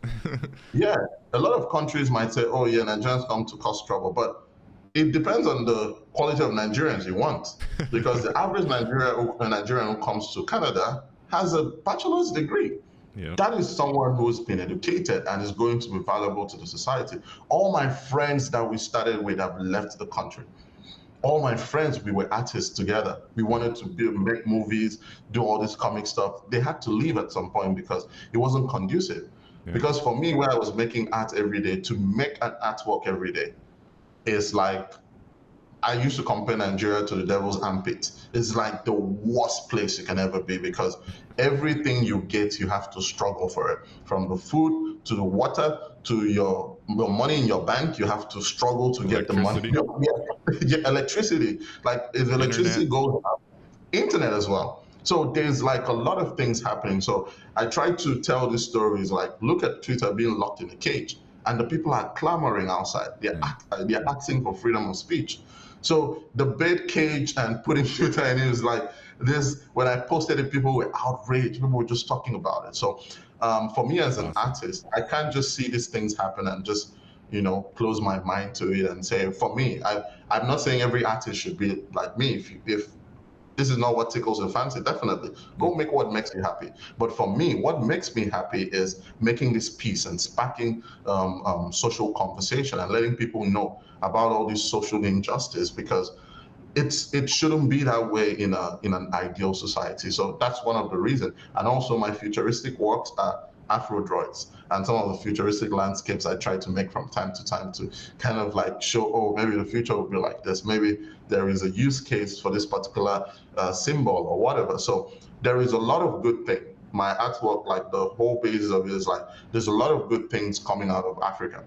Yeah, a lot of countries might say, Nigerians come to cause trouble, but it depends on the quality of Nigerians you want. Because the average Nigerian who comes to Canada has a bachelor's degree. Yep. That is someone who's been educated and is going to be valuable to the society. All my friends that we started with have left the country. All my friends, we were artists together. We wanted to make movies, do all this comic stuff. They had to leave at some point because it wasn't conducive. Yeah. Because for me, where I was making art every day, to make an artwork every day is like, I used to compare Nigeria to the devil's armpit. It's like the worst place you can ever be, because everything you get, you have to struggle for it. From the food to the water to your money in your bank, you have to struggle to get the money. Yeah, electricity. Like if electricity goes up, internet as well. So there's like a lot of things happening. So I try to tell these stories, like, look at Twitter being locked in a cage, and the people are clamoring outside. They're asking for freedom of speech. So the bed cage and putting Twitter in it is like this. When I posted it, people were outraged. People were just talking about it. So for me as an artist, I can't just see these things happen and just, close my mind to it and say, for me, I'm not saying every artist should be like me. If this is not what tickles your fancy, definitely go make what makes you happy. But for me, what makes me happy is making this piece and sparking social conversation and letting people know about all this social injustice, because it shouldn't be that way in an ideal society. So that's one of the reasons. And also my futuristic works are AfroDroids, and some of the futuristic landscapes I try to make from time to time to kind of like show, maybe the future will be like this. Maybe there is a use case for this particular symbol or whatever. So there is a lot of good things. My artwork, like the whole basis of it is like, there's a lot of good things coming out of Africa.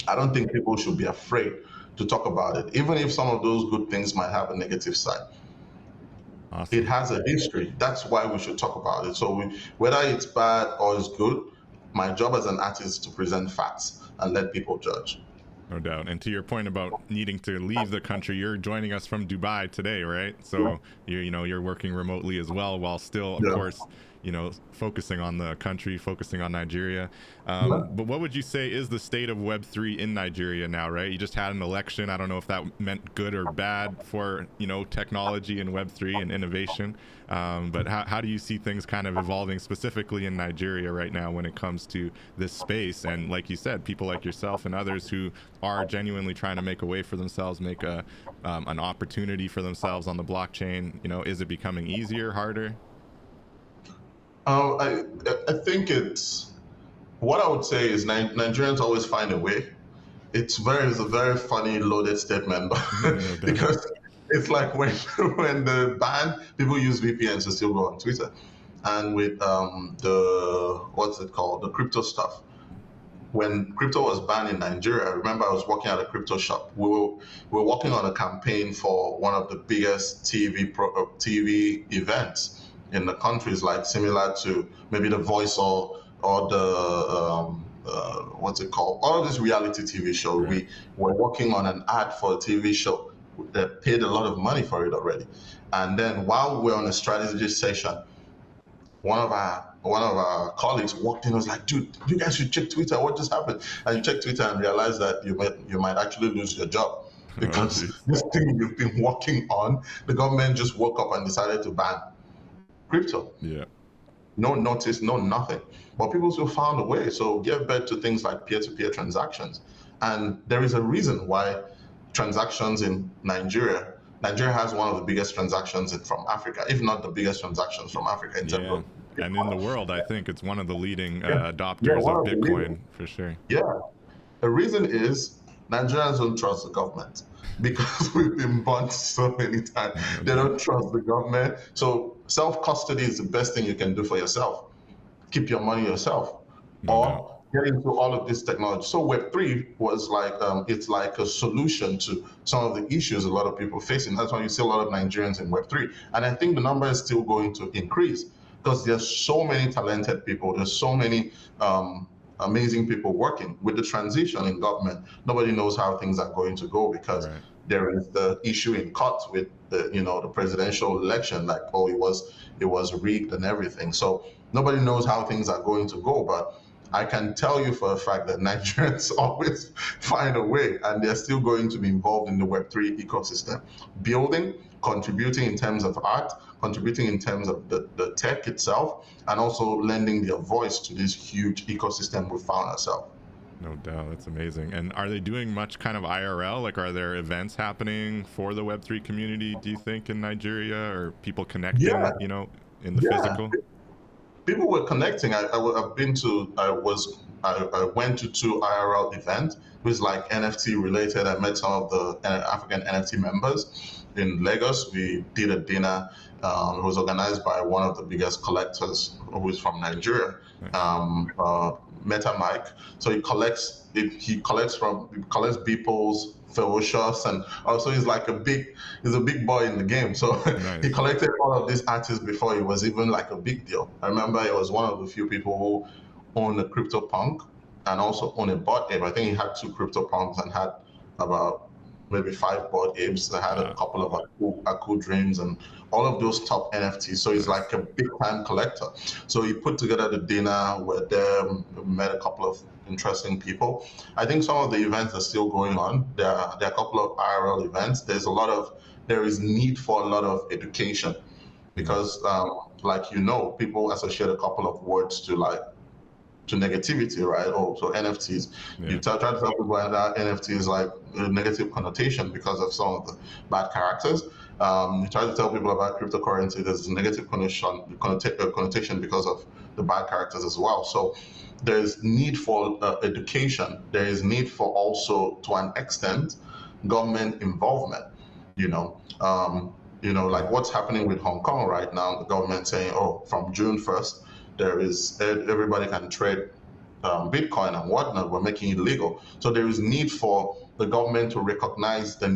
I don't think people should be afraid to talk about it, even if some of those good things might have a negative side. Awesome. It has a history. That's why we should talk about it. So whether it's bad or it's good, my job as an artist is to present facts and let people judge. No doubt. And to your point about needing to leave the country, you're joining us from Dubai today, right? So you're working remotely as well, while still, of course, focusing on the country, focusing on Nigeria. But what would you say is the state of Web3 in Nigeria now, right? You just had an election. I don't know if that meant good or bad for, technology and Web3 and innovation. But how do you see things kind of evolving specifically in Nigeria right now when it comes to this space? And like you said, people like yourself and others who are genuinely trying to make a way for themselves, make an opportunity for themselves on the blockchain. Is it becoming easier, harder? I think what I would say is Nigerians always find a way. It's a very funny loaded statement, because it's like when the ban, people use VPNs to still go on Twitter, and with the crypto stuff. When crypto was banned in Nigeria, I remember I was working at a crypto shop. We were working on a campaign for one of the biggest TV events in the country, is like similar to maybe The Voice or the what's it called? All of this reality TV show. Right. We were working on an ad for a TV show that paid a lot of money for it already. And then while we were on a strategy session, one of our colleagues walked in and was like, dude, you guys should check Twitter. What just happened? And you check Twitter and realize that you might actually lose your job, because this thing you've been working on, the government just woke up and decided to ban crypto. Yeah. No notice, no nothing. But people still found a way. So give birth to things like peer-to-peer transactions. And there is a reason why transactions in Nigeria has one of the biggest transactions from Africa, if not the biggest transactions from Africa in terms of. And in the world, I think it's one of the leading adopters of Bitcoin, for sure. Yeah. The reason is Nigerians don't trust the government, because we've been burnt so many times. They don't trust the government. So self-custody is the best thing you can do for yourself. Keep your money yourself, or get into all of this technology. So Web3 was like, it's like a solution to some of the issues a lot of people are facing. That's why you see a lot of Nigerians in Web3. And I think the number is still going to increase, because there's so many talented people. There's so many amazing people working. With the transition in government, nobody knows how things are going to go, because there is the issue in court with the presidential election, like, oh, it was rigged and everything. So nobody knows how things are going to go. But I can tell you for a fact that Nigerians always find a way, and they're still going to be involved in the Web3 ecosystem, building, contributing in terms of art, contributing in terms of the tech itself, and also lending their voice to this huge ecosystem we found ourselves. No doubt. That's amazing. And are they doing much kind of IRL? Like, are there events happening for the Web3 community, do you think, in Nigeria, or people connecting, in the physical? People were connecting. I went to 2 IRL events. It was like NFT related. I met some of the African NFT members in Lagos. We did a dinner. It was organized by one of the biggest collectors, who is from Nigeria, Meta Mike. So he collects Beeples, Ferocious, and also he's a big boy in the game. So Nice. He collected all of these artists before it was even like a big deal. I remember he was one of the few people who owned a CryptoPunk and also owned a Bored Ape. I think he had 2 CryptoPunks and had about maybe 5 Bored Apes. They had a couple of Aku Dreams and all of those top NFTs. So he's like a big time collector. So he put together the dinner. We're there, met a couple of interesting people. I think some of the events are still going on. There are a couple of IRL events. There is need for a lot of education, because people associate a couple of words to negativity, right? Oh, so NFTs. Yeah. You try to tell people that NFT is like a negative connotation because of some of the bad characters. You try to tell people about cryptocurrency, there's a negative connotation because of the bad characters as well. So there's need for education. There is need for also, to an extent, government involvement. Like what's happening with Hong Kong right now, the government saying, oh, from June 1st, everybody can trade Bitcoin and whatnot. We're making it legal. So there is need for the government to recognize the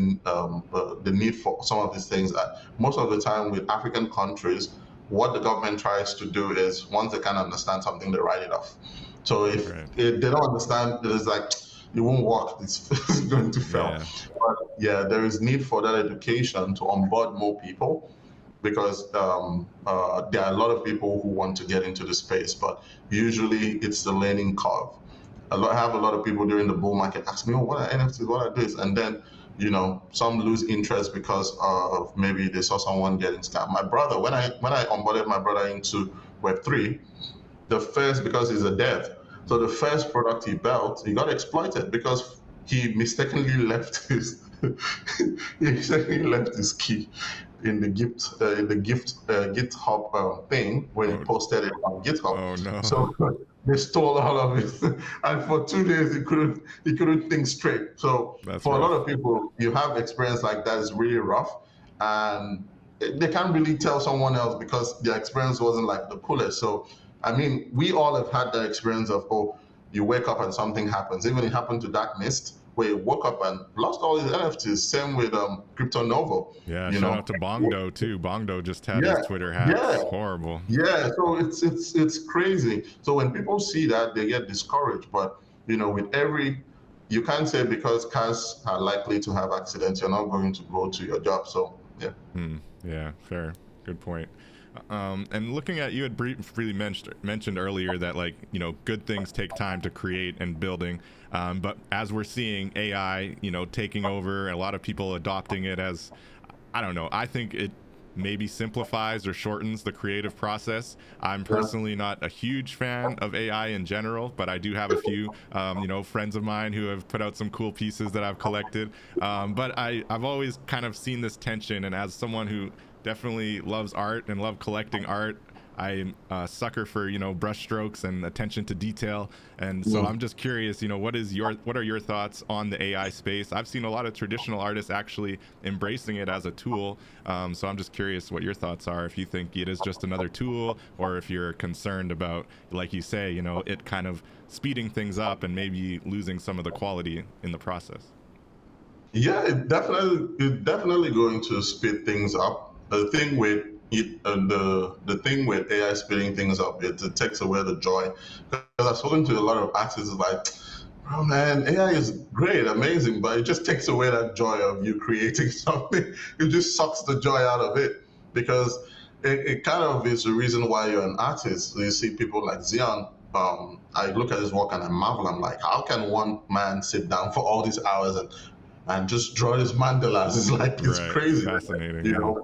need for some of these things. Most of the time with African countries, what the government tries to do is, once they can understand something, they write it off. So if they don't understand, it's like, it won't work. It's going to fail. Yeah. But yeah, there is need for that education to onboard more people. because there are a lot of people who want to get into the space, but usually it's the learning curve. I have a lot of people during the bull market ask me, oh, what are NFTs, what are this? And then, some lose interest because of maybe they saw someone getting scammed. My brother, when I onboarded my brother into Web3, because he's a dev, so the first product he built, he got exploited because he mistakenly left his key in the GitHub thing when he posted it on GitHub. Oh no! So they stole all of it, and for 2 days he couldn't think straight. So That's for rough. a lot of people, you have experience like that is really rough, and they can't really tell someone else because their experience wasn't like the coolest. So I mean, we all have had that experience of, oh, you wake up and something happens. Even it happened to Dark Mist, where he woke up and lost all his NFTs. Same with Crypto Novo. Yeah, shout out to Bongdo too. Bongdo just had his Twitter hacked. Yeah. Horrible. Yeah, so it's crazy. So when people see that, they get discouraged. But with you can't say because cars are likely to have accidents, you're not going to go to your job. So yeah. Yeah, fair. Good point. And looking at, you had briefly mentioned earlier that good things take time to create and building, but as we're seeing AI taking over and a lot of people adopting it as, I don't know, I think it maybe simplifies or shortens the creative process. I'm personally not a huge fan of AI in general, but I do have a few friends of mine who have put out some cool pieces that I've collected, but I've always kind of seen this tension, and as someone who definitely loves art and love collecting art, I'm a sucker for brush strokes and attention to detail, and so I'm just curious, what are your thoughts on the AI space? I've seen a lot of traditional artists actually embracing it as a tool, so I'm just curious what your thoughts are, if you think it is just another tool, or if you're concerned about, like you say, it kind of speeding things up and maybe losing some of the quality in the process. Yeah, it's definitely going to speed things up. The thing with the thing with AI speeding things up, it takes away the joy. Because I've spoken to a lot of artists like, oh man, AI is great, amazing, but it just takes away that joy of you creating something. It just sucks the joy out of it, because it kind of is the reason why you're an artist. You see people like Zion. I look at his work and I marvel. I'm like, how can one man sit down for all these hours and just draw these mandalas? It's like, it's Right. crazy. Fascinating.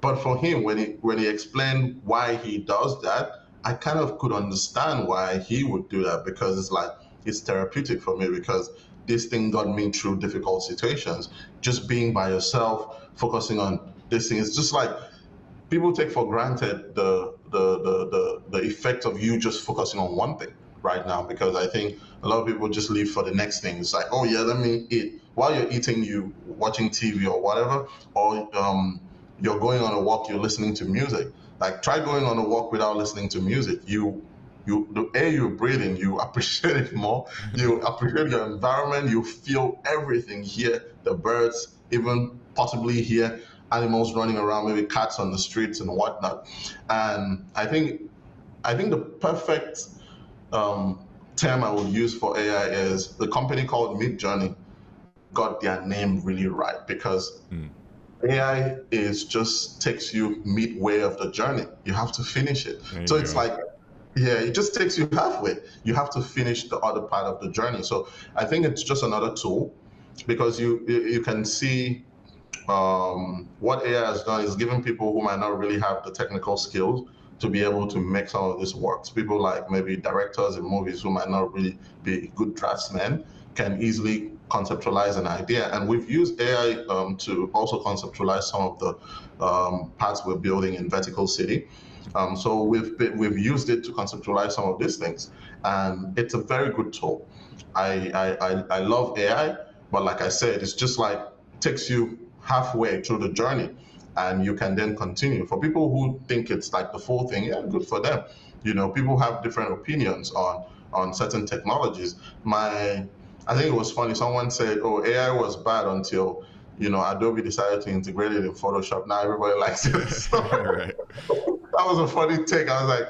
But for him, when he explained why he does that, I kind of could understand why he would do that, because it's like, it's therapeutic for me, because this thing got me through difficult situations. Just being by yourself, focusing on this thing, it's just like people take for granted the effect of you just focusing on one thing right now, because I think a lot of people just live for the next thing. It's like, oh yeah, let me eat. While you're eating, you watching TV or whatever, or you're going on a walk, you're listening to music. Like, try going on a walk without listening to music. The air you're breathing, you appreciate it more. You appreciate your environment. You feel everything. Hear the birds, even possibly hear animals running around, maybe cats on the streets and whatnot. And I think the perfect term I would use for AI is the company called Midjourney got their name really right, because AI just takes you midway of the journey. You have to finish it. So it's like, yeah, it just takes you halfway. You have to finish the other part of the journey. So I think it's just another tool, because you can see what AI has done is given people who might not really have the technical skills to be able to make some of this works. People like maybe directors in movies who might not really be good draftsmen can easily conceptualize an idea. And we've used AI to also conceptualize some of the parts we're building in Vertical City. So we've used it to conceptualize some of these things, and it's a very good tool. I love AI, but like I said, it's just like takes you halfway through the journey, and you can then continue. For people who think it's like the full thing, yeah, good for them. People have different opinions on certain technologies. I think it was funny. Someone said, "Oh, AI was bad until Adobe decided to integrate it in Photoshop. Now everybody likes it." So, Right. that was a funny take. I was like,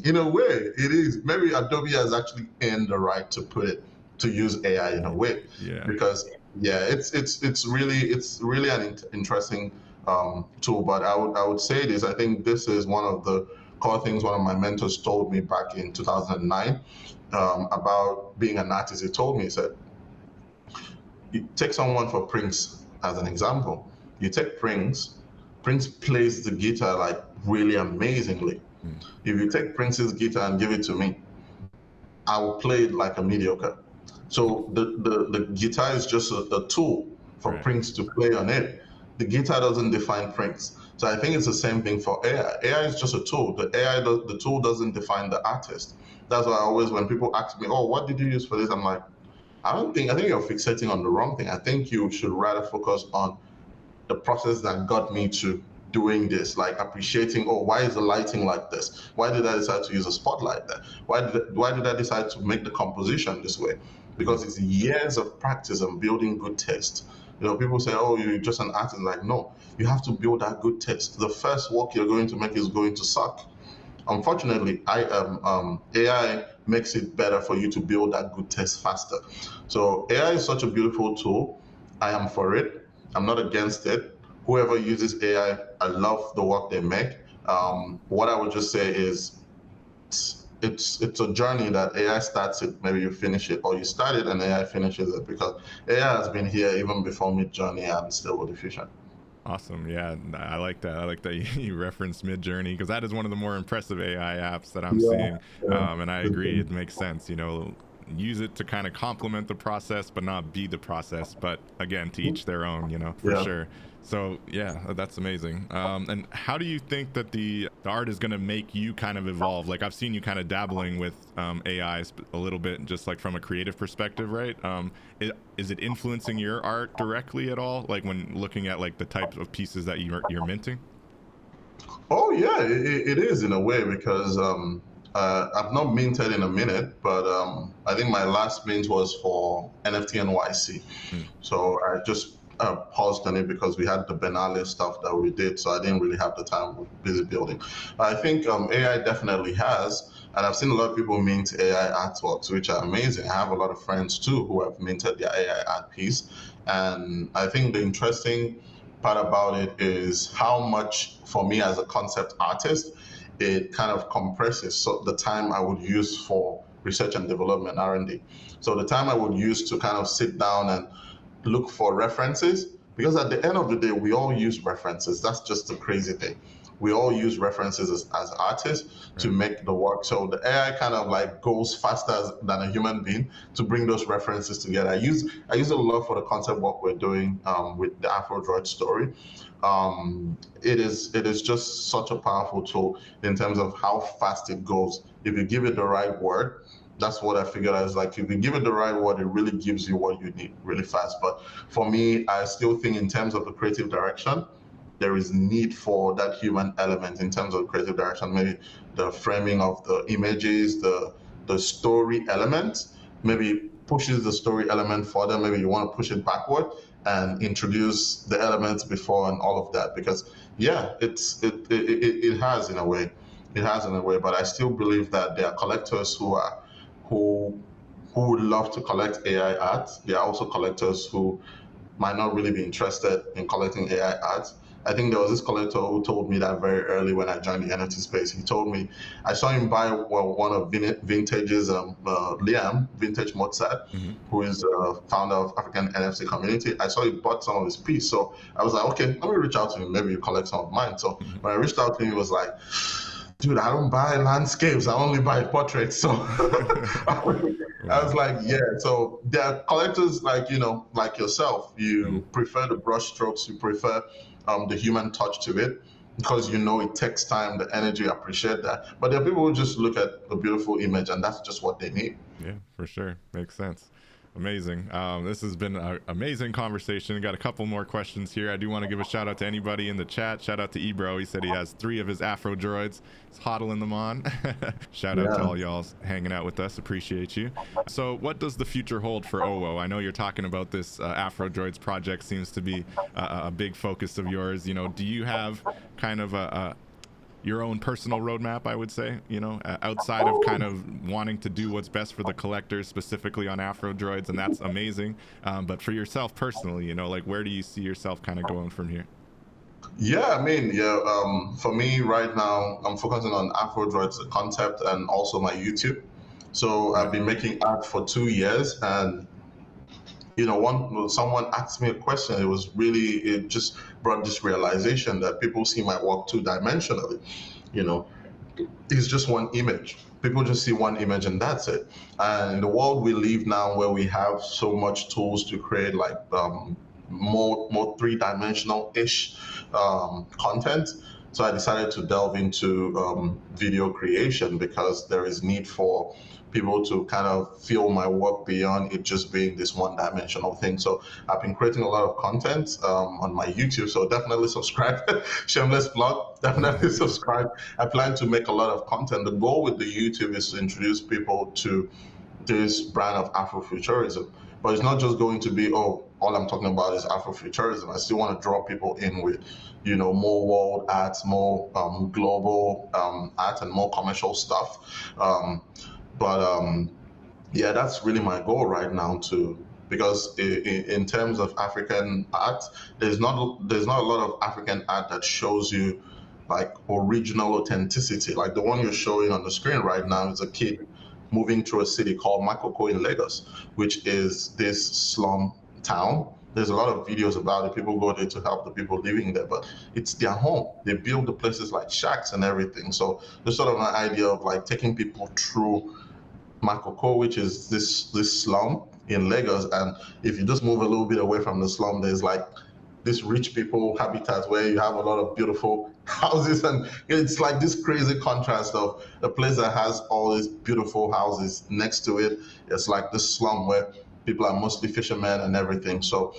in a way, it is. Maybe Adobe has actually earned the right to use AI in a way. Yeah. Because it's really an interesting tool. But I would say this. I think this is one of the core things one of my mentors told me back in 2009 about being an artist. He told me, he said, you take someone for Prince as an example. You take Prince. Prince plays the guitar like really amazingly. If you take Prince's guitar and give it to me, I will play it like a mediocre. So the guitar is just a tool for Prince to play on it. The guitar doesn't define Prince. So I think it's the same thing for AI. AI is just a tool. The tool doesn't define the artist. That's why I always, when people ask me, oh, what did you use for this? I'm like, I think you're fixating on the wrong thing. I think you should rather focus on the process that got me to doing this, like appreciating, oh, why is the lighting like this? Why did I decide to use a spotlight there? Why did I decide to make the composition this way? Because it's years of practice and building good taste. You know, people say, oh, you're just an artist. Like, no, you have to build that good taste. The first work you're going to make is going to suck. Unfortunately, AI makes it better for you to build that good taste faster. So AI is such a beautiful tool. I am for it. I'm not against it. Whoever uses AI, I love the work they make. What I would just say is it's a journey that AI starts it, maybe you finish it, or you start it and AI finishes it, because AI has been here even before Midjourney and Stable Diffusion. Awesome. Yeah, I like that. I like that you referenced Midjourney, because that is one of the more impressive AI apps that I'm seeing. And I agree, it makes sense. You know, use it to kind of complement the process, but not be the process. But again, to each their own, you know, for sure. So yeah, that's amazing. And how do you think that the art is going to make you kind of evolve? Like, I've seen you kind of dabbling with AI a little bit, just like from a creative perspective, right? Is it influencing your art directly at all? Like when looking at like the types of pieces that you're minting? Oh yeah, it is in a way, because I've not minted in a minute, but I think my last mint was for NFT NYC. So I just paused on it because we had the Benale stuff that we did, so I didn't really have the time. We were busy building. I think AI definitely has, and I've seen a lot of people mint AI artworks, which are amazing. I have a lot of friends too who have minted their AI art piece, and I think the interesting part about it is how much, for me as a concept artist, it kind of compresses the time I would use for research and development, R&D. So the time I would use to kind of sit down and look for references, because at the end of the day, we all use references. That's just the crazy thing. We all use references as artists to make the work. So the AI kind of like goes faster than a human being to bring those references together. I use it a lot for the concept work we're doing with the AfroDroids story. It is just such a powerful tool in terms of how fast it goes. If you give it the right word, that's what I figured out. Is like, if you give it the right word, it really gives you what you need really fast. But for me, I still think in terms of the creative direction, there is need for that human element in terms of creative direction. Maybe the framing of the images, the story element, maybe pushes the story element further. Maybe you want to push it backward and introduce the elements before and all of that. Because yeah, it has in a way. It has in a way, but I still believe that there are collectors who would love to collect AI art. There are also collectors who might not really be interested in collecting AI art. I think there was this collector who told me that very early when I joined the NFT space. He told me, I saw him buy one of Vintage's Liam, Vintage Mozart, who is the founder of African NFT community. I saw he bought some of his piece. So I was like, okay, let me reach out to him. Maybe you collect some of mine. So when I reached out to him, he was like, dude, I don't buy landscapes. I only buy portraits. So I was like, yeah. So there are collectors like, you know, like yourself. You prefer the brush strokes. You prefer the human touch to it, because you know it takes time, the energy, appreciate that. But there are people who just look at a beautiful image and that's just what they need. Yeah, for sure. Makes sense. Amazing. This has been an amazing conversation. Got a couple more questions here. I do want to give a shout out to anybody in the chat. Shout out to Ebro. He said he has 3 of his AfroDroids. He's hodling them on. Shout out to all y'all hanging out with us. Appreciate you. So what does the future hold for Owo? I know you're talking about this AfroDroids project seems to be a big focus of yours. You know, do you have kind of your own personal roadmap, I would say, you know, outside of kind of wanting to do what's best for the collectors, specifically on AfroDroids, and that's amazing. But for yourself personally, you know, like, where do you see yourself kind of going from here? Yeah, I mean, yeah. For me right now, I'm focusing on AfroDroids, the concept, and also my YouTube. So I've Yeah. been making art for 2 years, and one someone asked me a question. It just brought this realization that people see my work two-dimensionally. You know, it's just one image. People just see one image and that's it. And in the world we live now, where we have so much tools to create like more three-dimensional ish content, so I decided to delve into video creation because there is need for people to kind of feel my work beyond it just being this one-dimensional thing. So I've been creating a lot of content on my YouTube. So definitely subscribe. Shameless plug. Definitely subscribe. I plan to make a lot of content. The goal with the YouTube is to introduce people to this brand of Afrofuturism. But it's not just going to be, oh, all I'm talking about is Afrofuturism. I still want to draw people in with, more world art, more global art, and more commercial stuff. But yeah, that's really my goal right now too. Because in terms of African art, there's not a lot of African art that shows you like original authenticity. Like the one you're showing on the screen right now is a kid moving through a city called Makoko in Lagos, which is this slum town. There's a lot of videos about it. People go there to help the people living there, but it's their home. They build the places like shacks and everything. So there's sort of an idea of like taking people through Makoko, which is this slum in Lagos. And if you just move a little bit away from the slum, there's like this rich people habitat where you have a lot of beautiful houses, and it's like this crazy contrast of a place that has all these beautiful houses next to it. It's like this slum where people are mostly fishermen and everything. So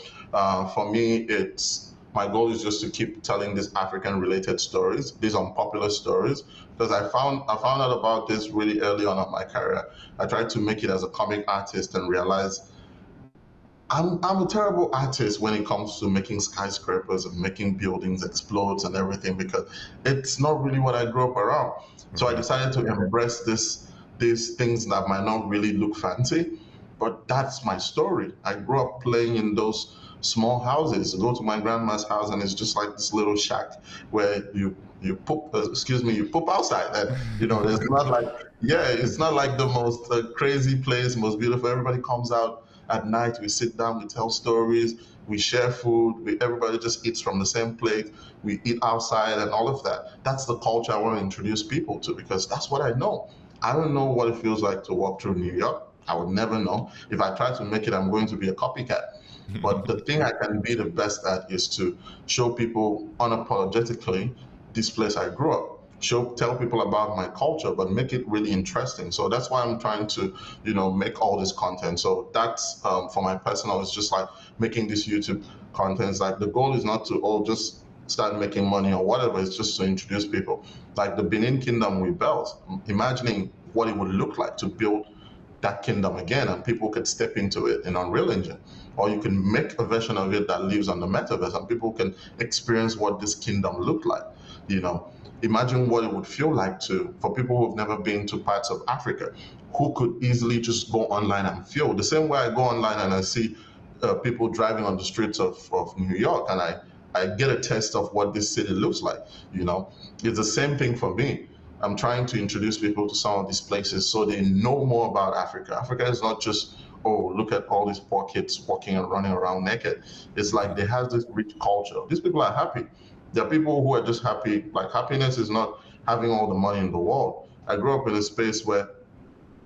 for me, it's my goal is just to keep telling these African related stories, these unpopular stories, because I found out about this really early on in my career. I tried to make it as a comic artist and realized I'm a terrible artist when it comes to making skyscrapers and making buildings explode and everything, because it's not really what I grew up around. So I decided to embrace these things that might not really look fancy, but that's my story. I grew up playing in those small houses. I go to my grandma's house and it's just like this little shack where you poop, you poop outside, and there's not like, yeah, it's not like the most crazy place, most beautiful. Everybody comes out at night, we sit down, we tell stories, we share food, everybody just eats from the same plate, we eat outside and all of that. That's the culture I want to introduce people to, because that's what I know. I don't know what it feels like to walk through New York. I would never know. If I try to make it, I'm going to be a copycat. But the thing I can be the best at is to show people unapologetically this place I grew up. Tell people about my culture, but make it really interesting. So that's why I'm trying to, make all this content. So that's for my personal. It's just like making this YouTube content. It's like the goal is not to just start making money or whatever. It's just to introduce people. Like the Benin Kingdom we built. Imagining what it would look like to build that kingdom again, and people could step into it in Unreal Engine, or you can make a version of it that lives on the metaverse, and people can experience what this kingdom looked like. Imagine what it would feel like for people who've never been to parts of Africa, who could easily just go online and feel the same way I go online and I see people driving on the streets of New York, and I get a taste of what this city looks like. It's the same thing for me. I'm trying to introduce people to some of these places so they know more about Africa. Africa is not just, oh, look at all these poor kids walking and running around naked. It's like they have this rich culture. These people are happy. There are people who are just happy. Like happiness is not having all the money in the world. I grew up in a space where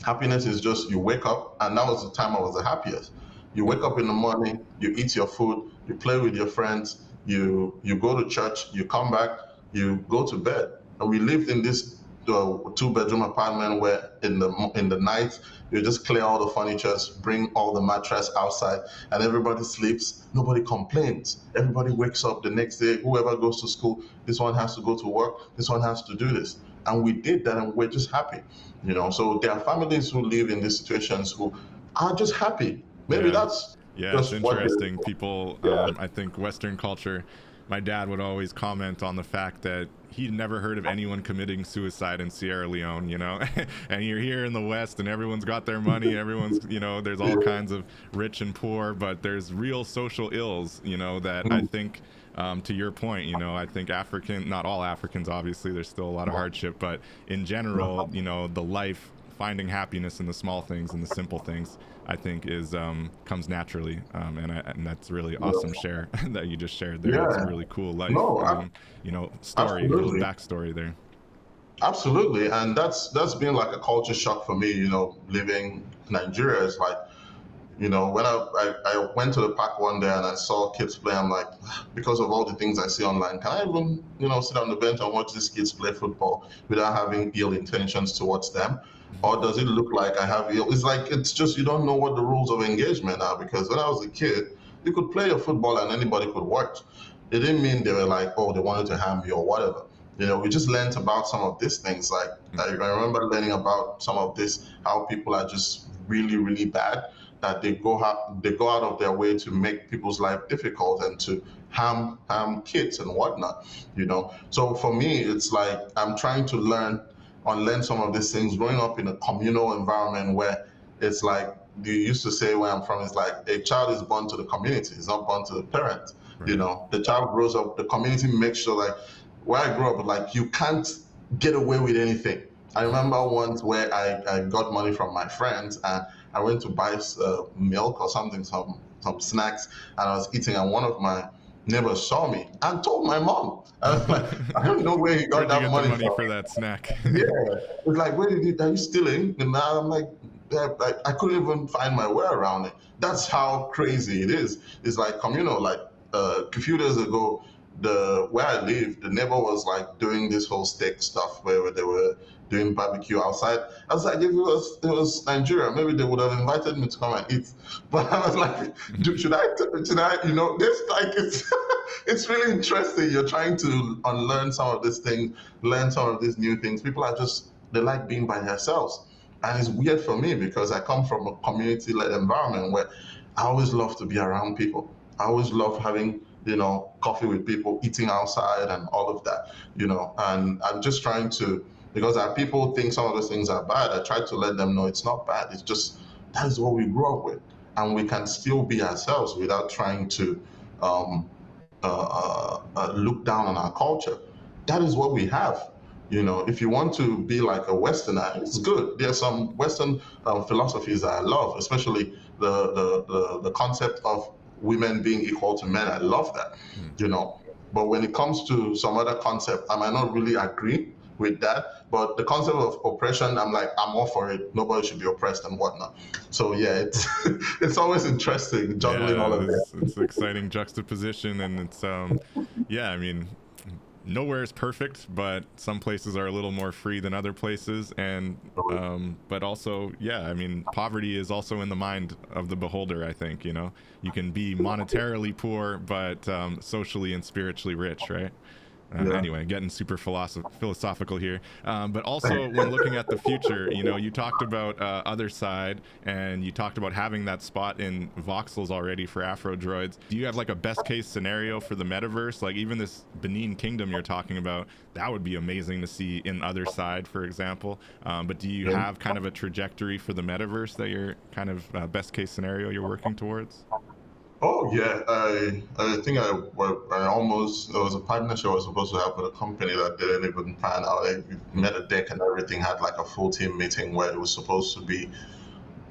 happiness is just you wake up, and that was the time I was the happiest. You wake up in the morning, you eat your food, you play with your friends, you go to church, you come back, you go to bed. And we lived in this two-bedroom apartment where in the night you just clear all the furniture, bring all the mattress outside, and everybody sleeps. Nobody complains. Everybody wakes up the next day. Whoever goes to school, this one has to go to work. This one has to do this, and we did that, and we're just happy. So there are families who live in these situations who are just happy. Maybe that's yeah, just it's what interesting. People, yeah. I think Western culture my dad would always comment on the fact that he'd never heard of anyone committing suicide in Sierra Leone, you know. And you're here in the West and everyone's got their money, everyone's, you know, there's all kinds of rich and poor, but there's real social ills, you know, that I think, to your point, you know, I think not all Africans, obviously, there's still a lot of hardship, but in general, you know, the life, finding happiness in the small things and the simple things, I think is comes naturally, and that's really awesome share that you just shared there. It's a really cool life, you know, story, little backstory there. Absolutely, and that's been like a culture shock for me. You know, living in Nigeria is like, you know, when I went to the park one day and I saw kids play, I'm like, because of all the things I see online, can I even, you know, sit on the bench and watch these kids play football without having ill intentions towards them? Or does it look like I have ill? It's like, it's just, you don't know what the rules of engagement are, because when I was a kid, you could play a football and anybody could watch. It didn't mean they were like, oh, they wanted to harm you or whatever. You know, we just learned about some of these things. Like, I remember learning about some of this, how people are just really, really bad, that they go out of their way to make people's life difficult and to harm kids and whatnot, you know. So for me, it's like I'm trying to unlearn some of these things. Growing up in a communal environment where it's like, you used to say where I'm from, it's like a child is born to the community, it's not born to the parent. Right. You know, the child grows up, the community makes sure, like where I grew up, like you can't get away with anything. I remember once where I got money from my friends and I went to buy milk or something, some snacks, and I was eating, and one of my neighbors saw me and told my mom. I was like, I don't know where he got that money from. For that snack. Yeah, it's like, are you stealing? And now I'm like, I couldn't even find my way around it. That's how crazy it is. It's like communal. Like a few days ago, where I live, the neighbor was like doing this whole steak stuff where they were doing barbecue outside. I was like, if it was Nigeria, maybe they would have invited me to come and eat. But I was like, should I, you know, this, like, it's really interesting. You're trying to unlearn some of these things, learn some of these new things. People are they like being by themselves. And it's weird for me because I come from a community-led environment where I always love to be around people. I always love having, you know, coffee with people, eating outside and all of that, you know, and I'm just trying to, because people think some of those things are bad, I try to let them know it's not bad. It's just, that is what we grew up with. And we can still be ourselves without trying to look down on our culture. That is what we have. You know, if you want to be like a Westerner, it's good. There's some Western philosophies that I love, especially the concept of women being equal to men. I love that, you know. But when it comes to some other concept, I might not really agree with that. But the concept of oppression, I'm like, I'm all for it. Nobody should be oppressed and whatnot. So yeah, it's always interesting juggling all of this. It's an exciting juxtaposition, and it's yeah, I mean, nowhere is perfect, but some places are a little more free than other places, and but also, yeah, I mean, poverty is also in the mind of the beholder. I think, you know, you can be monetarily poor but socially and spiritually rich, right? Anyway, getting super philosophical here, but also when looking at the future, you know, you talked about Other Side, and you talked about having that spot in voxels already for AfroDroids. Do you have like a best case scenario for the metaverse? Like even this Benin Kingdom you're talking about, that would be amazing to see in Other Side, for example. But do you have kind of a trajectory for the metaverse that you're kind of best case scenario you're working towards? Oh yeah, I think I almost, there was a partnership I was supposed to have with a company that didn't even pan out. I met a deck and everything, had like a full team meeting where it was supposed to be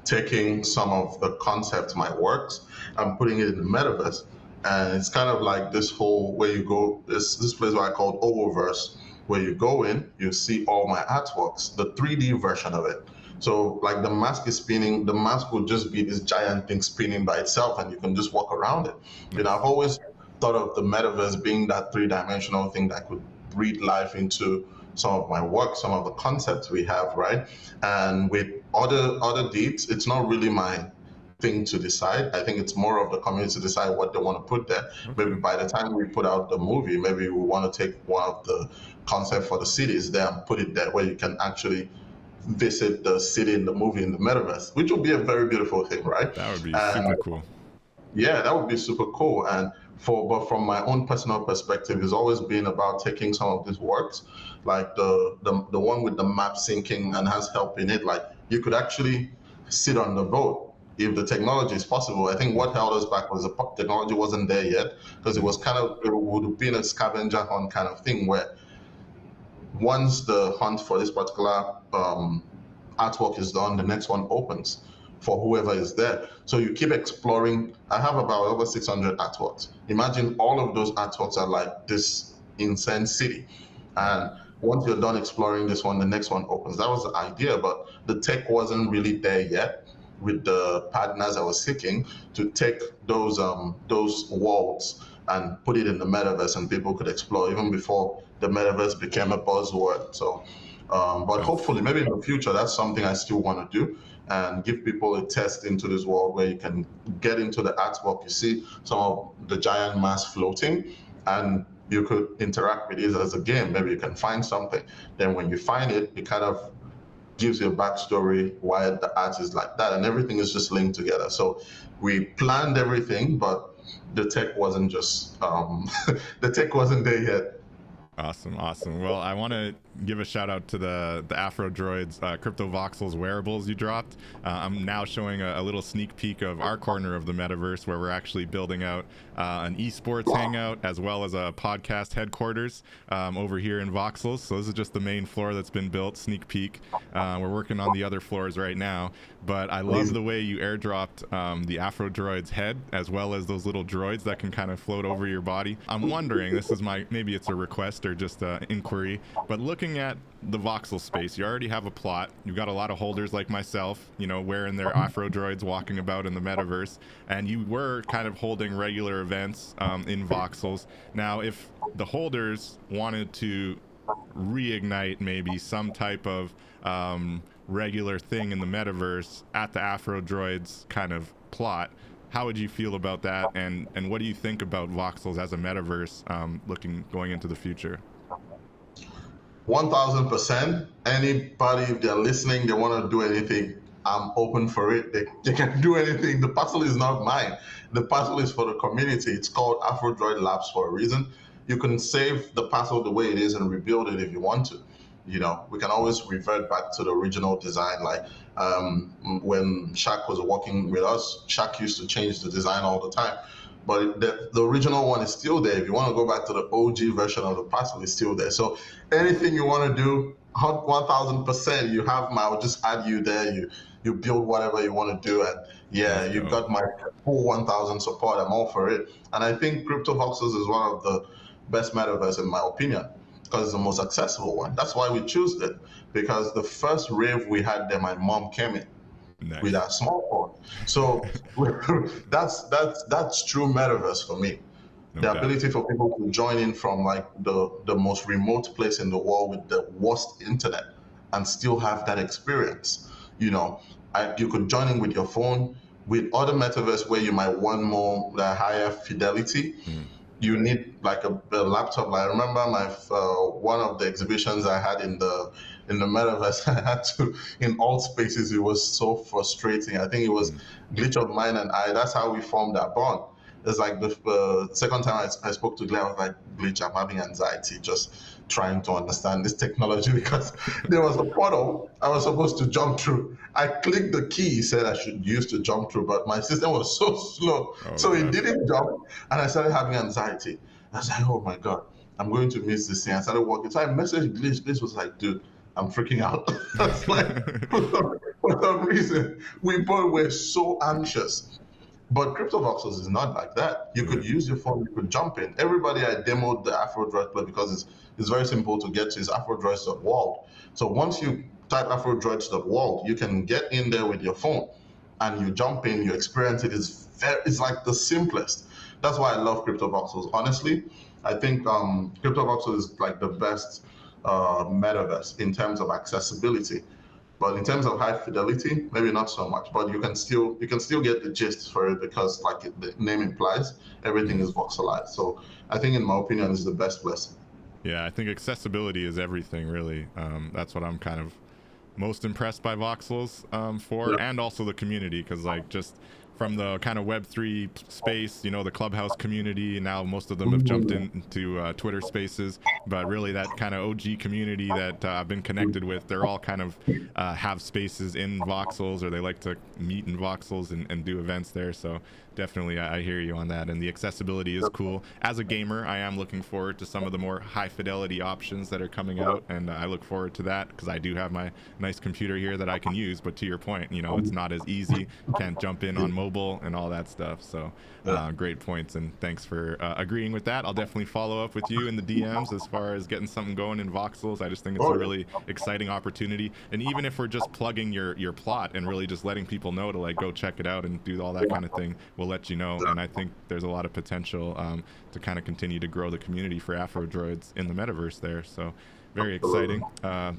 taking some of the concepts, my works, and putting it in the metaverse. And it's kind of like this whole, where you go, this place where I called Owoverse, where you go in, you see all my artworks, the 3D version of it. So like the mask is spinning, the mask would just be this giant thing spinning by itself, and you can just walk around it. You know, I've always thought of the metaverse being that three-dimensional thing that could breathe life into some of my work, some of the concepts we have, right? And with other deeds, it's not really my thing to decide. I think it's more of the community to decide what they want to put there. Maybe by the time we put out the movie, maybe we want to take one of the concepts for the cities there and put it there where you can actually visit the city in the movie in the metaverse, which would be a very beautiful thing, right? That would be super cool. Yeah, that would be super cool. And But from my own personal perspective, it's always been about taking some of these works, like the one with the map syncing and has help in it. Like you could actually sit on the boat if the technology is possible. I think what held us back was the technology wasn't there yet, because it would have been a scavenger hunt kind of thing where once the hunt for this particular artwork is done, the next one opens for whoever is there. So you keep exploring. I have about over 600 artworks. Imagine all of those artworks are like this insane city. And once you're done exploring this one, the next one opens. That was the idea, but the tech wasn't really there yet with the partners I was seeking to take those worlds and put it in the metaverse and people could explore even before the metaverse became a buzzword. So, but hopefully, maybe in the future, that's something I still want to do and give people a test into this world where you can get into the artwork. You see some of the giant mass floating, and you could interact with it as a game. Maybe you can find something. Then when you find it, it kind of gives you a backstory why the art is like that, and everything is just linked together. So we planned everything, but the tech wasn't just the tech wasn't there yet. Awesome. Well, I want to give a shout out to the AfroDroids crypto voxels wearables you dropped. I'm now showing a little sneak peek of our corner of the metaverse where we're actually building out an esports hangout as well as a podcast headquarters over here in Voxels. So this is just the main floor that's been built, sneak peek. We're working on the other floors right now, but I love the way you airdropped the AfroDroids head as well as those little droids that can kind of float over your body. I'm wondering, this is maybe it's a request or just an inquiry, but looking at the voxel space, you already have a plot. You've got a lot of holders like myself, wearing their AfroDroids, walking about in the metaverse, and you were kind of holding regular events in voxels. Now, if the holders wanted to reignite maybe some type of regular thing in the metaverse at the AfroDroids kind of plot, how would you feel about that, and what do you think about voxels as a metaverse going into the future? 1000%. Anybody, if they're listening, they want to do anything, I'm open for it. They can do anything. The parcel is not mine. The parcel is for the community. It's called AfroDroid Labs for a reason. You can save the parcel the way it is and rebuild it if you want to. We can always revert back to the original design. Like when Shaq was working with us, Shaq used to change the design all the time. But the original one is still there. If you want to go back to the OG version of the parcel, it's still there. So anything you want to do, 1000%, you have I'll just add you there. You build whatever you want to do. And yeah, you've got my full 1000 support. I'm all for it. And I think Crypto Voxels is one of the best metaverse in my opinion, because it's the most accessible one. That's why we chose it, because the first rave we had there, my mom came in. Nice. With our small phone. So that's true metaverse for me. Okay. The ability for people to join in from like the most remote place in the world with the worst internet and still have that experience. You could join in with your phone. With other metaverse where you might want more higher fidelity, you need like a laptop. I remember one of the exhibitions I had in the metaverse, I had to, in all spaces, it was so frustrating. I think it was Glitch of Mine and I, that's how we formed that bond. It's like the second time I spoke to Glenn, I was like, Glitch, I'm having anxiety just trying to understand this technology, because there was a portal I was supposed to jump through. I clicked the key he said I should use to jump through, but my system was so slow. It didn't jump, and I started having anxiety. I was like, oh my God, I'm going to miss this thing. I started walking. So I messaged Glitch. Glitch was like, dude, I'm freaking out. That's like, for some reason, we both were so anxious. But Crypto Voxels is not like that. You could use your phone, you could jump in. Everybody I demoed the AfroDroid play because it's very simple to get to. It's AfroDroids.world. So once you type AfroDroids.world, you can get in there with your phone and you jump in, you experience it. It's like the simplest. That's why I love Crypto Voxels. Honestly, I think Crypto Voxels is like the best metaverse in terms of accessibility. But in terms of high fidelity, maybe not so much. But you can still get the gist for it, because like the name implies, everything is voxelized. So I think, in my opinion, it's the best place. Yeah, I think accessibility is everything, really. That's what I'm kind of most impressed by voxels for, and also the community, because like just from the kind of Web3 space, you know, the Clubhouse community. Now most of them have jumped into Twitter Spaces, but really that kind of OG community that I've been connected with, they're all kind of have spaces in voxels, or they like to meet in voxels and do events there. So definitely I hear you on that, and the accessibility is cool. As a gamer, I am looking forward to some of the more high fidelity options that are coming out, and I look forward to that because I do have my nice computer here that I can use. But to your point, you know, it's not as easy, can't jump in on mobile and all that stuff. So great points, and thanks for agreeing with that. I'll definitely follow up with you in the DMs as far as getting something going in voxels. I just think it's a really exciting opportunity, and even if we're just plugging your plot and really just letting people know to like go check it out and do all that kind of thing, we'll let you know. And I think there's a lot of potential to kind of continue to grow the community for AfroDroids in the metaverse there. So very exciting.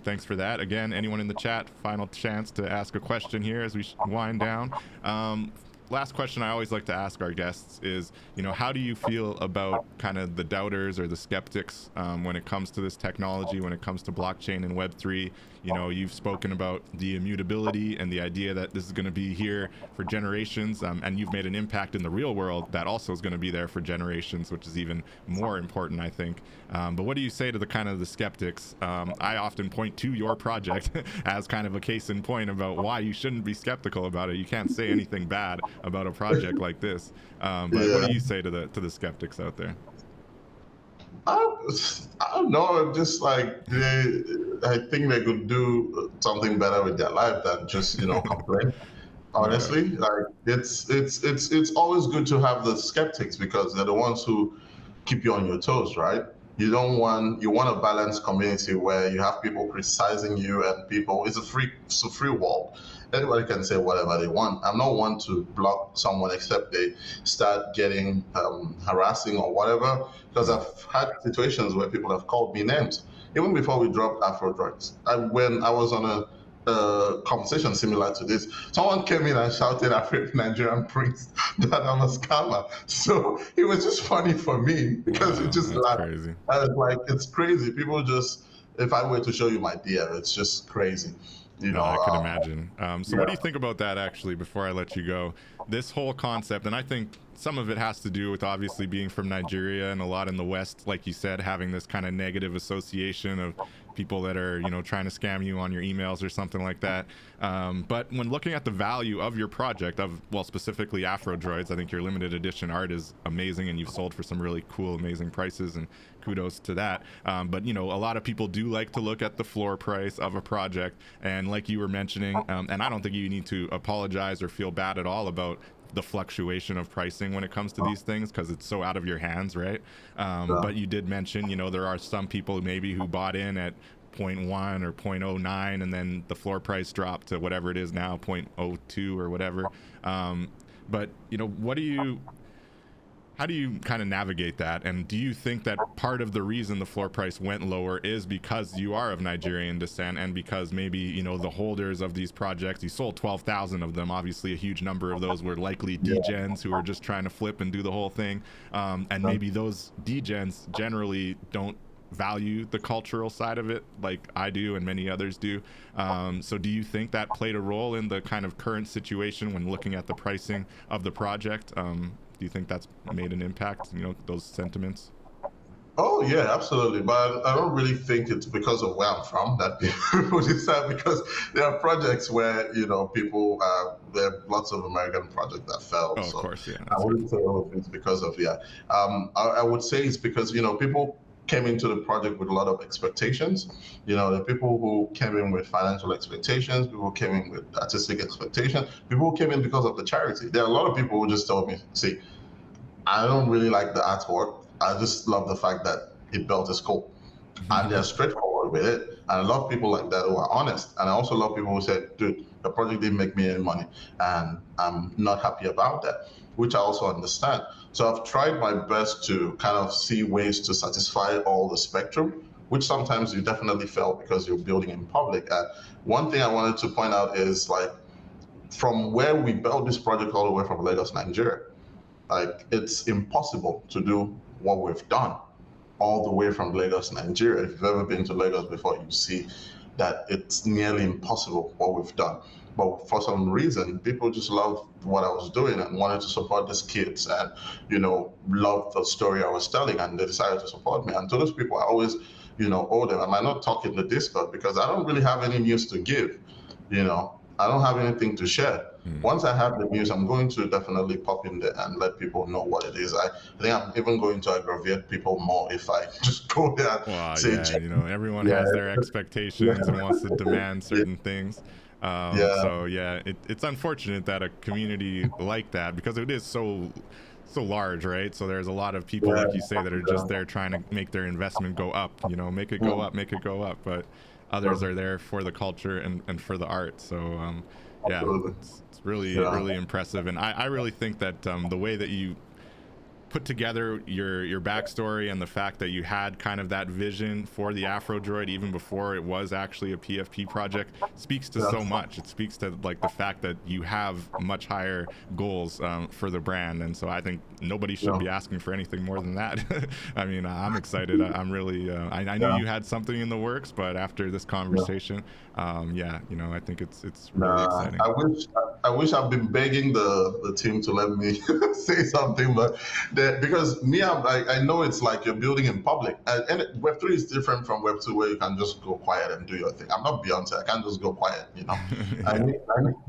Thanks for that. Again, anyone in the chat, final chance to ask a question here as we wind down. Last question I always like to ask our guests is, you know, how do you feel about kind of the doubters or the skeptics when it comes to this technology, when it comes to blockchain and Web3? You know, you've spoken about the immutability and the idea that this is going to be here for generations, and you've made an impact in the real world that also is going to be there for generations, which is even more important, I think. But what do you say to the kind of the skeptics? I often point to your project as kind of a case in point about why you shouldn't be skeptical about it. You can't say anything bad about a project like this. But what do you say to the skeptics out there? I don't know. I'm just like, I think they could do something better with their life than just, you know, complain. Honestly, like it's always good to have the skeptics because they're the ones who keep you on your toes, right? You want a balanced community where you have people criticizing you and people. It's a free world. Anybody can say whatever they want. I'm not one to block someone except they start getting harassing or whatever. Because I've had situations where people have called me names even before we dropped AfroDroids. When I was on a conversation similar to this, someone came in and shouted at Nigerian prince that I'm a scammer. So it was just funny for me because it just laughed. Crazy. I was like, it's crazy. People just, if I were to show you my DM, it's just crazy. You know, I could imagine. So what do you think about that, actually, before I let you go? This whole concept, and I think some of it has to do with obviously being from Nigeria and a lot in the West, like you said, having this kind of negative association of people that are, you know, trying to scam you on your emails or something like that. But when looking at the value of your project, well, specifically AfroDroids, I think your limited edition art is amazing, and you've sold for some really cool, amazing prices, and kudos to that. But, you know, a lot of people do like to look at the floor price of a project, and like you were mentioning, and I don't think you need to apologize or feel bad at all about the fluctuation of pricing when it comes to these things, because it's so out of your hands, right? But you did mention, you know, there are some people maybe who bought in at 0.1 or 0.09, and then the floor price dropped to whatever it is now, 0.02 or whatever. But, you know, how do you kind of navigate that? And do you think that part of the reason the floor price went lower is because you are of Nigerian descent, and because maybe, you know, the holders of these projects, you sold 12,000 of them, obviously a huge number of those were likely degens who are just trying to flip and do the whole thing, and maybe those degens generally don't value the cultural side of it like I do and many others do. So do you think that played a role in the kind of current situation when looking at the pricing of the project? Do you think that's made an impact, you know, those sentiments? Oh yeah, absolutely. But I don't really think it's because of where I'm from that people decide, because there are projects where, you know, people, there are lots of American projects that fell. Oh, of course, yeah. I wouldn't say it's because of, I would say it's because, you know, people came into the project with a lot of expectations. You know, the people who came in with financial expectations, people who came in with artistic expectations, people who came in because of the charity. There are a lot of people who just told me, see, I don't really like the artwork. I just love the fact that it built a school. And they're straightforward with it. And I love people like that who are honest. And I also love people who said, dude, the project didn't make me any money, and I'm not happy about that, which I also understand. So I've tried my best to kind of see ways to satisfy all the spectrum, which sometimes you definitely fail because you're building in public. And one thing I wanted to point out is, like, from where we built this project all the way from Lagos, Nigeria, like, it's impossible to do what we've done all the way from Lagos, Nigeria. If you've ever been to Lagos before, you see that it's nearly impossible what we've done. But for some reason, people just loved what I was doing and wanted to support these kids and, loved the story I was telling, and they decided to support me. And to those people, I always, owe them. I might not talk in the Discord because I don't really have any news to give, I don't have anything to share. Once I have the news, I'm going to definitely pop in there and let people know what it is. I think I'm even going to aggravate people more if I just go there and say, everyone has their expectations and wants to demand certain things. So it's unfortunate that a community like that, because it is so large, right? So there's a lot of people, like you say, that are just there trying to make their investment go up, make it go up, but others are there for the culture and for the art. So it's really impressive. And I really think that the way that you put together your backstory and the fact that you had kind of that vision for the AfroDroid even before it was actually a PFP project speaks to so much. It speaks to like the fact that you have much higher goals for the brand, and so I think nobody should be asking for anything more than that. I mean, I'm excited. I'm really I knew you had something in the works, but after this conversation, I think it's really exciting. I wish I've been begging the team to let me say something, but because me, I know it's like you're building in public, and Web3 is different from Web2, where you can just go quiet and do your thing. I'm not Beyonce. I can't just go quiet. I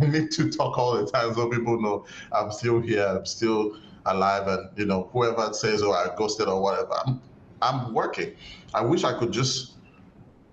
need to talk all the time so people know I'm still here. I'm still alive, and whoever says, "Oh, I ghosted" or whatever, I'm working. I wish I could just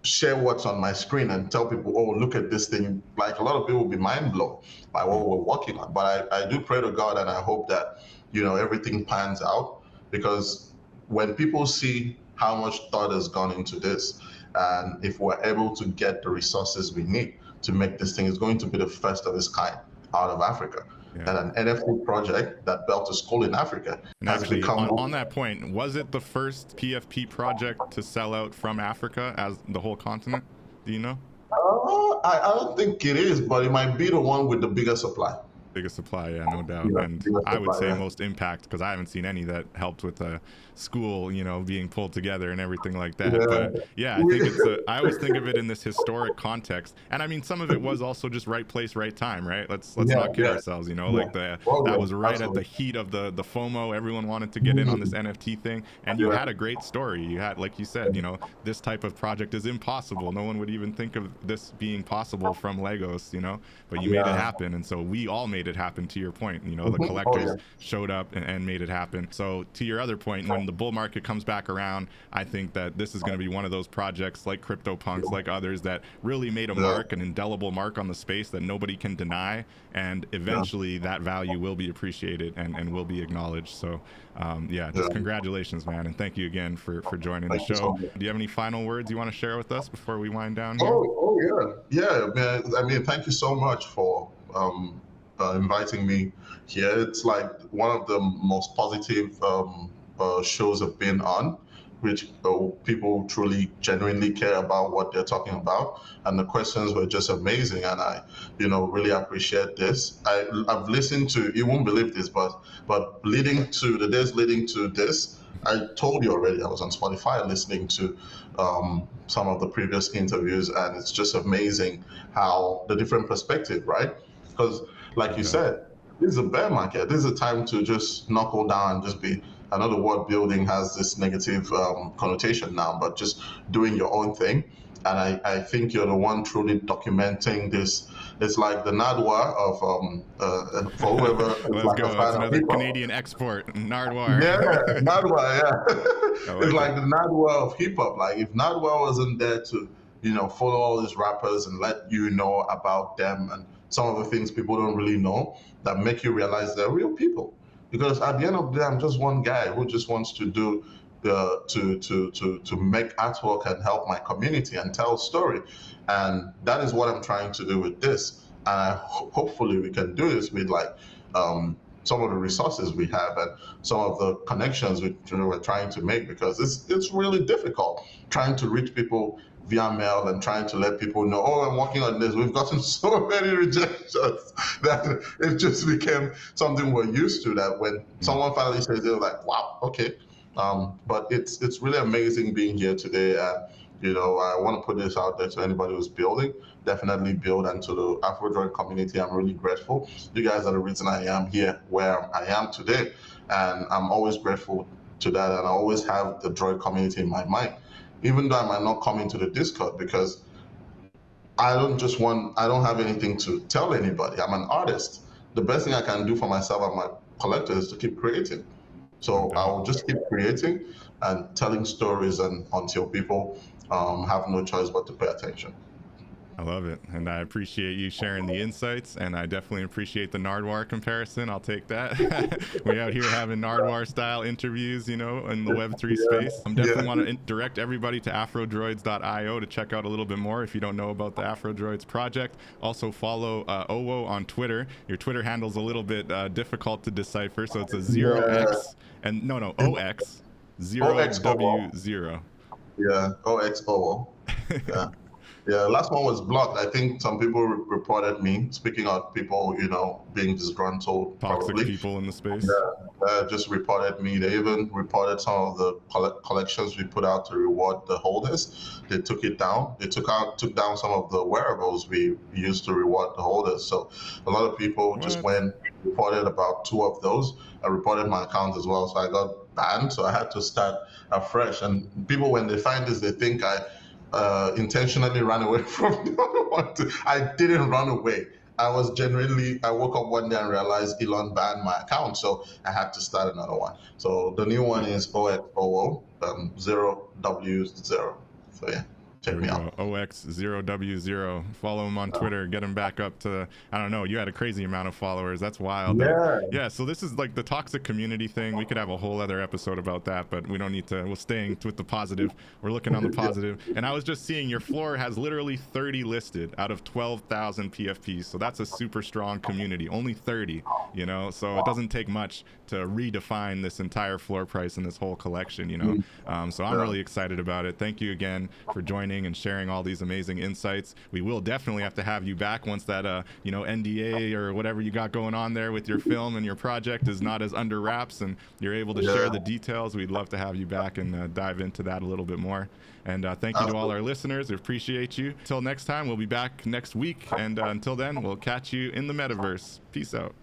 share what's on my screen and tell people, "Oh, look at this thing." Like, a lot of people will be mind blown by what we're working on. But I do pray to God, and I hope that everything pans out, because when people see how much thought has gone into this, and if we're able to get the resources we need to make this thing, it's going to be the first of its kind out of Africa. And an NFT project that built a school in Africa and has actually, become... on that point, was it the first PFP project to sell out from Africa as the whole continent? Do you know? I don't think it is, but it might be the one with the biggest supply. Biggest supply, yeah, no doubt. And I would say most impact, because I haven't seen any that helped with a school, being pulled together and everything like that. But I think I always think of it in this historic context. And I mean, some of it was also just right place, right time, right? Let's not kid ourselves, like that was right at the heat of the FOMO. Everyone wanted to get in on this NFT thing, and you had a great story. You had, like you said, this type of project is impossible. No one would even think of this being possible from Legos, but you made it happen. And so we all made it happen, to your point. The collectors showed up and made it happen. So to your other point, when the bull market comes back around, I think that this is going to be one of those projects like CryptoPunks, like others, that really made a mark, an indelible mark on the space that nobody can deny, and eventually that value will be appreciated and will be acknowledged. So just congratulations, man, and thank you again for joining the show. Do you have any final words you want to share with us before we wind down here? Man. I mean, thank you so much for inviting me here. It's like one of the most positive shows I've been on, which people truly genuinely care about what they're talking about, and the questions were just amazing, and I really appreciate this. I've listened to, you won't believe this, but leading to the days leading to this, I told you already, I was on Spotify listening to some of the previous interviews, and it's just amazing how the different perspective, right? Because like you said, this is a bear market. This is a time to just knuckle down and just be, I know the word building has this negative connotation now, but just doing your own thing. And I think you're the one truly documenting this. It's like the Nardwuar of, for whoever. Let's like go. It's another Canadian export, Nardwuar. Yeah, Nardwuar, It's like the Nardwuar of hip hop. Like, if Nardwuar wasn't there to, follow all these rappers and let you know about them and some of the things people don't really know that make you realize they're real people. Because at the end of the day, I'm just one guy who just wants to do to make artwork and help my community and tell a story. And that is what I'm trying to do with this. And hopefully we can do this with like some of the resources we have and some of the connections we're trying to make, because it's really difficult trying to reach people via mail and trying to let people know, oh, I'm working on this. We've gotten so many rejections that it just became something we're used to, that when someone finally says, they're like, wow, okay. But it's really amazing being here today. You know, I want to put this out there to anybody who's building. Definitely build, and to the AfroDroid community, I'm really grateful. You guys are the reason I am here where I am today, and I'm always grateful to that. And I always have the droid community in my mind, even though I might not come into the Discord, because I don't have anything to tell anybody. I'm an artist. The best thing I can do for myself and my collector is to keep creating. So I will just keep creating and telling stories, and until people have no choice but to pay attention. I love it, and I appreciate you sharing the insights, and I definitely appreciate the Nardwuar comparison. I'll take that. We out here having Nardwuar style interviews, you know, in the Web3 space. I definitely want to direct everybody to AfroDroids.io to check out a little bit more if you don't know about the AfroDroids project. Also follow Owo on Twitter. Your Twitter handle's a little bit difficult to decipher, so it's a 0x and no OX 0W0. Yeah, OXO. Yeah. Yeah, last one was blocked. I think some people reported me. Speaking of people, you know, being disgruntled, toxic probably. people in the space. Yeah, just reported me. They even reported some of the collections we put out to reward the holders. They took it down. They took down some of the wearables we used to reward the holders. So a lot of people just went, reported about 2 of those. I reported my account as well, so I got banned. So I had to start afresh. And people, when they find this, they think I intentionally ran away from the other one. I didn't run away. I woke up one day and realized Elon banned my account, so I had to start another one. So the new one is OXO 0W0. So yeah, check me out. OX0W0. Follow him on Twitter. Get him back up to, I don't know, you had a crazy amount of followers. That's wild. Yeah, so this is like the toxic community thing. We could have a whole other episode about that, but we don't need to. We're staying with the positive. We're looking on the positive. And I was just seeing your floor has literally 30 listed out of 12,000 PFPs. So that's a super strong community. Only 30, you know, so it doesn't take much to redefine this entire floor price and this whole collection, you know. So I'm really excited about it. Thank you again for joining and sharing all these amazing insights. We will definitely have to have you back once that you know, NDA or whatever you got going on there with your film and your project is not as under wraps and you're able to share the details. We'd love to have you back and dive into that a little bit more. And thank you to all our listeners. We appreciate you. Till next time, we'll be back next week, and until then, we'll catch you in the metaverse. Peace out.